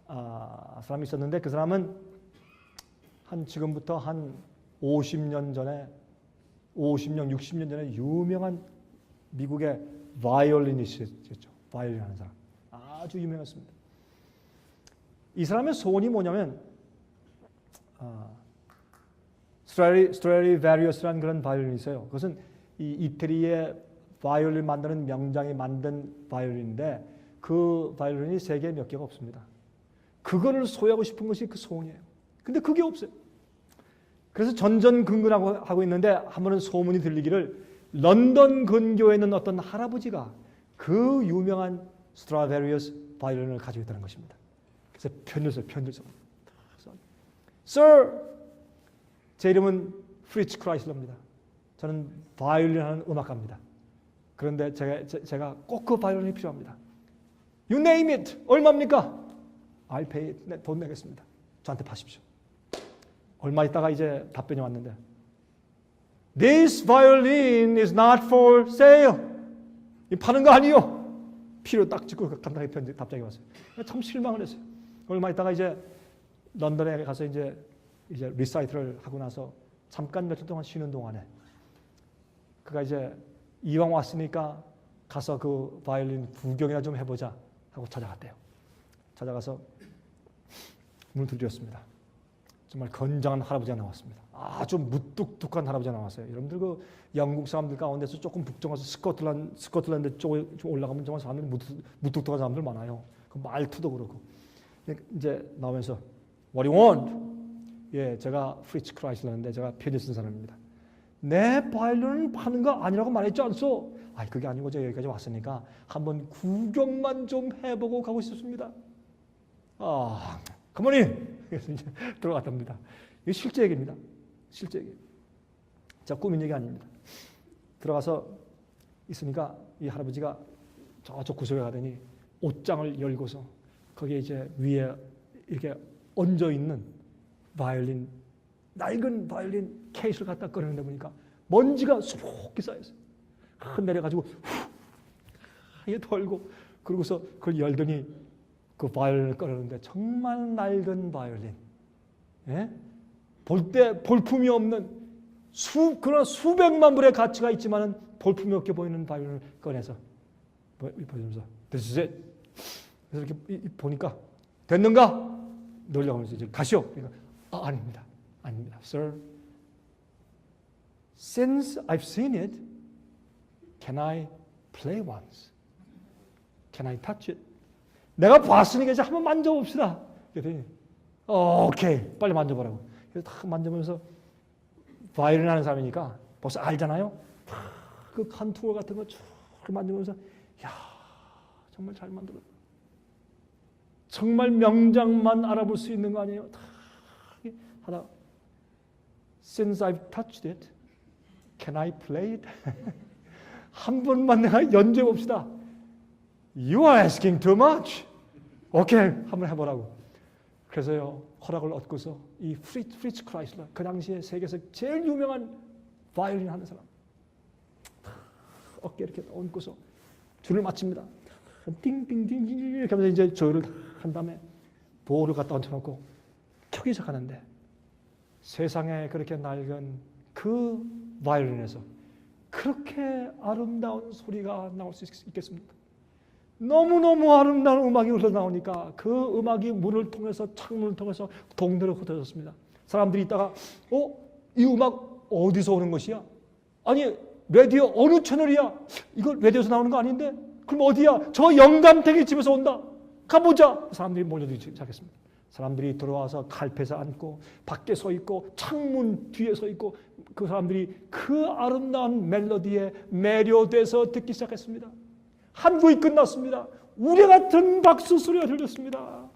Speaker 1: 사람이 있었는데 그 사람은 지금부터 한 50년 전에 50년, 60년 전에 유명한 미국의 바이올리니스트였죠. 바이올린 하는 사람. 아주 유명했습니다. 이 사람의 소원이 뭐냐면 스트라디바리우스라는 그런 바이올린이 있어요. 그것은 이 이태리의 바이올린 만드는 명장이 만든 바이올린인데 그 바이올린이 세계에 몇 개가 없습니다. 그거를 소유하고 싶은 것이 그 소원이에요. 근데 그게 없어요. 그래서 전전긍긍하고 있는데 한 번은 소문이 들리기를 런던 근교에 있는 어떤 할아버지가 그 유명한 스트라디바리우스 바이올린을 가지고 있다는 것입니다. 그래서 편들 써. Sir, 제 이름은 프리츠 크라이슬러입니다. 저는 바이올린 하는 음악가입니다. 그런데 제가 꼭 그 바이올린이 필요합니다. You name it. 얼마입니까? I'll pay it. 돈 내겠습니다. 저한테 파십시오. 얼마 있다가 이제 답변이 왔는데 This violin is not for sale. 이 파는 거 아니요. 필요 딱 찍고 간단하게 답장이 왔어요. 참 실망을 했어요. 얼마 있다가 이제 런던에 가서 이제 리사이트를 하고 나서 잠깐 며칠 동안 쉬는 동안에 그가 이제 이왕 왔으니까 가서 그 바이올린 구경이나 좀 해보자 하고 찾아갔대요. 찾아가서 문을 두드렸습니다. 정말 건장한 할아버지가 나왔습니다. 아주 무뚝뚝한 할아버지가 나왔어요. 여러분들 그 영국 사람들 가운데서 조금 북쪽에서 스코틀랜드 쪽에 올라가면 정말 사람들이 무뚝뚝한 사람들 많아요. 그 말투도 그렇고. 이제 나오면서 What do you want? 예, 제가 프리츠 크라이슬러인데 제가 편지 쓴 사람입니다. 내 바이올린을 파는 거 아니라고 말했지 않소? 아니 그게 아니고 제가 여기까지 왔으니까 한번 구경만 좀 해보고 가고 싶습니다. 컴온인! 그래서 이제 들어갔답니다. 이게 실제 얘기입니다. 실제 얘기. 자, 꾸민 얘기 아닙니다. 들어가서 있으니까 이 할아버지가 저쪽 구석에 가더니 옷장을 열고서 거기에 이제 위에 이렇게 얹어 있는 바이올린, 낡은 바이올린 케이스를 갖다 꺼내는데 보니까 먼지가 수북히 쌓여있어요. 내려가지고 이게 털고 그러고서 그걸 열더니 그 바이올린을 꺼내는데 정말 낡은 바이올린, 예? 볼 때 볼품이 없는 그러나 수백만 불의 가치가 있지만은 볼품이 없게 보이는 바이올린을 꺼내서 보여주면서 This is it. 그래서 이렇게 보니까 됐는가? 놀라면서 이제 가시오. 그러니까 아닙니다. Sir, since I've seen it, can I play once? Can I touch it? 내가 봤으니까 이제 한번 만져봅시다. 그랬더니 오케이, 빨리 만져보라고. 그래서 딱 만져보면서 바이올린 하는 사람이니까 벌써 알잖아요. 그 컨투어 같은 거 쭉 만져보면서 야, 정말 잘 만들었다. 정말 명장만 알아볼 수 있는 거 아니에요? 다 하다 Since I've touched it, can I play it? 한 번만 내가 연주해 봅시다. You are asking too much. 오케이, 한번 해보라고. 그래서요, 허락을 얻고서 이 프리츠 크라이슬러, 그 당시에 세계에서 제일 유명한 바이올린 하는 사람, 어깨 이렇게 얹고서 줄을 맞춥니다. 띵띵띵 이렇게 하면서 이제 저를 한 다음에 보호를 갖다 얹혀놓고 켜기 시작하는데 세상에 그렇게 낡은 그 바이올린에서 그렇게 아름다운 소리가 나올 수 있겠습니까? 너무너무 아름다운 음악이 흘러나오니까 그 음악이 문을 통해서 창문을 통해서 동네로 흩어졌습니다. 사람들이 있다가 이 음악 어디서 오는 것이야? 아니 라디오 어느 채널이야? 이거 라디오에서 나오는 거 아닌데? 그럼 어디야? 저 영감탱이 집에서 온다. 가보자. 사람들이 몰려들기 시작했습니다. 사람들이 들어와서 칼폐에서 앉고 밖에 서 있고 창문 뒤에 서 있고 그 사람들이 그 아름다운 멜로디에 매료돼서 듣기 시작했습니다. 한국이 끝났습니다. 우리 같은 박수 소리가 들렸습니다.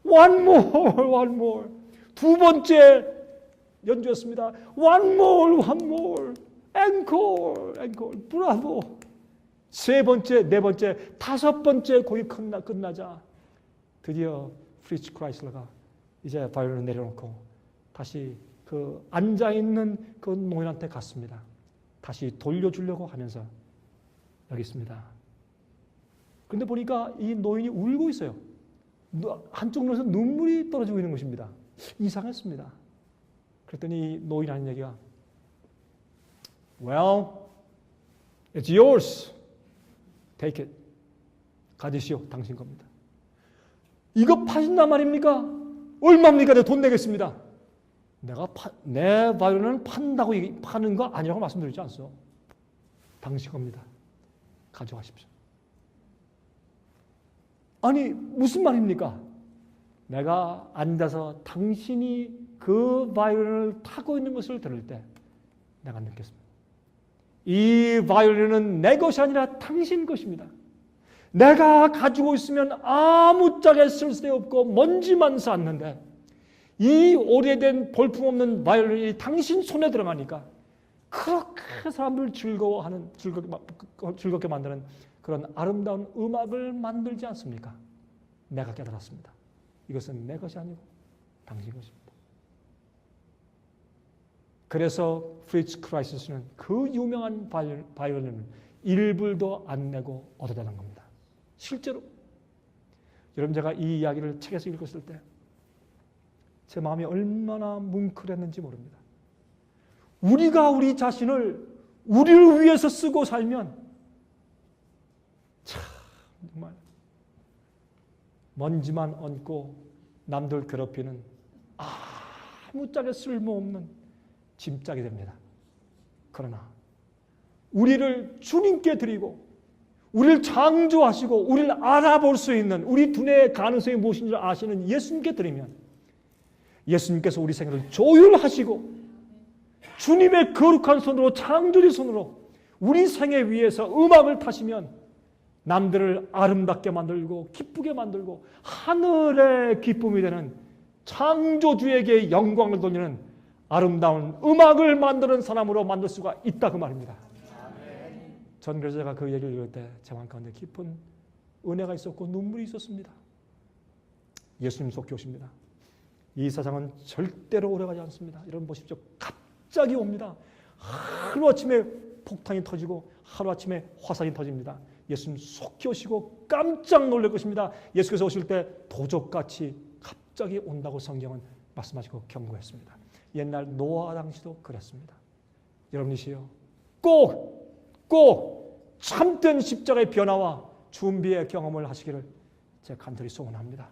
Speaker 1: One more, one more. 두 번째 연주였습니다. One more, one more. Encore, encore. 브라보. 세 번째, 네 번째, 다섯 번째 곡이 끝나자 드디어 프리츠 크라이슬러가 이제 바이올린을 내려놓고 다시 그 앉아있는 그 노인한테 갔습니다. 다시 돌려주려고 하면서 여기 있습니다. 그런데 보니까 이 노인이 울고 있어요. 한쪽 눈에서 눈물이 떨어지고 있는 것입니다. 이상했습니다. 그랬더니 노인 하는 얘기가 Well, it's yours. Take it. 가지시오. 당신 겁니다. 이거 파신단 말입니까? 얼마입니까? 내가 돈 내겠습니다. 내 바이올린은 판다고 파는 거 아니라고 말씀드리지 않소. 당신 겁니다. 가져가십시오. 아니 무슨 말입니까? 내가 앉아서 당신이 그 바이올린을 타고 있는 것을 들을 때 내가 느꼈습니다. 이 바이올린은 내 것이 아니라 당신 것입니다. 내가 가지고 있으면 아무짝에 쓸데없고 먼지만 쌓는데 이 오래된 볼품없는 바이올린이 당신 손에 들어가니까 그렇게 사람들을 즐겁게 만드는 그런 아름다운 음악을 만들지 않습니까? 내가 깨달았습니다. 이것은 내 것이 아니고 당신 것입니다. 그래서 프리츠 크라이슬러는 그 유명한 바이올린을 1불도 안 내고 얻어다는 겁니다. 실제로 여러분 제가 이 이야기를 책에서 읽었을 때 제 마음이 얼마나 뭉클했는지 모릅니다. 우리가 우리 자신을 우리를 위해서 쓰고 살면 참 정말 먼지만 얹고 남들 괴롭히는 아무짝에 쓸모없는 짐짝이 됩니다. 그러나 우리를 주님께 드리고 우리를 창조하시고 우리를 알아볼 수 있는 우리 두뇌의 가능성이 무엇인지 아시는 예수님께 드리면 예수님께서 우리 생애를 조율하시고 주님의 거룩한 손으로, 창조의 손으로 우리 생애 위에서 음악을 타시면 남들을 아름답게 만들고 기쁘게 만들고 하늘의 기쁨이 되는 창조주에게 영광을 돌리는 아름다운 음악을 만드는 사람으로 만들 수가 있다 그 말입니다. 전 그래서 제가 그 얘기를 읽을 때 제 마음 가운데 깊은 은혜가 있었고 눈물이 있었습니다. 예수님 속히 오십니다. 이 세상은 절대로 오래가지 않습니다. 여러분 보십시오. 갑자기 옵니다. 하루아침에 폭탄이 터지고 하루아침에 화산이 터집니다. 예수님 속히 오시고 깜짝 놀랄 것입니다. 예수께서 오실 때 도적같이 갑자기 온다고 성경은 말씀하시고 경고했습니다. 옛날 노아 당시도 그랬습니다. 여러분이시여 꼭 참된 십자가의 변화와 준비의 경험을 하시기를 제가 간절히 소원합니다.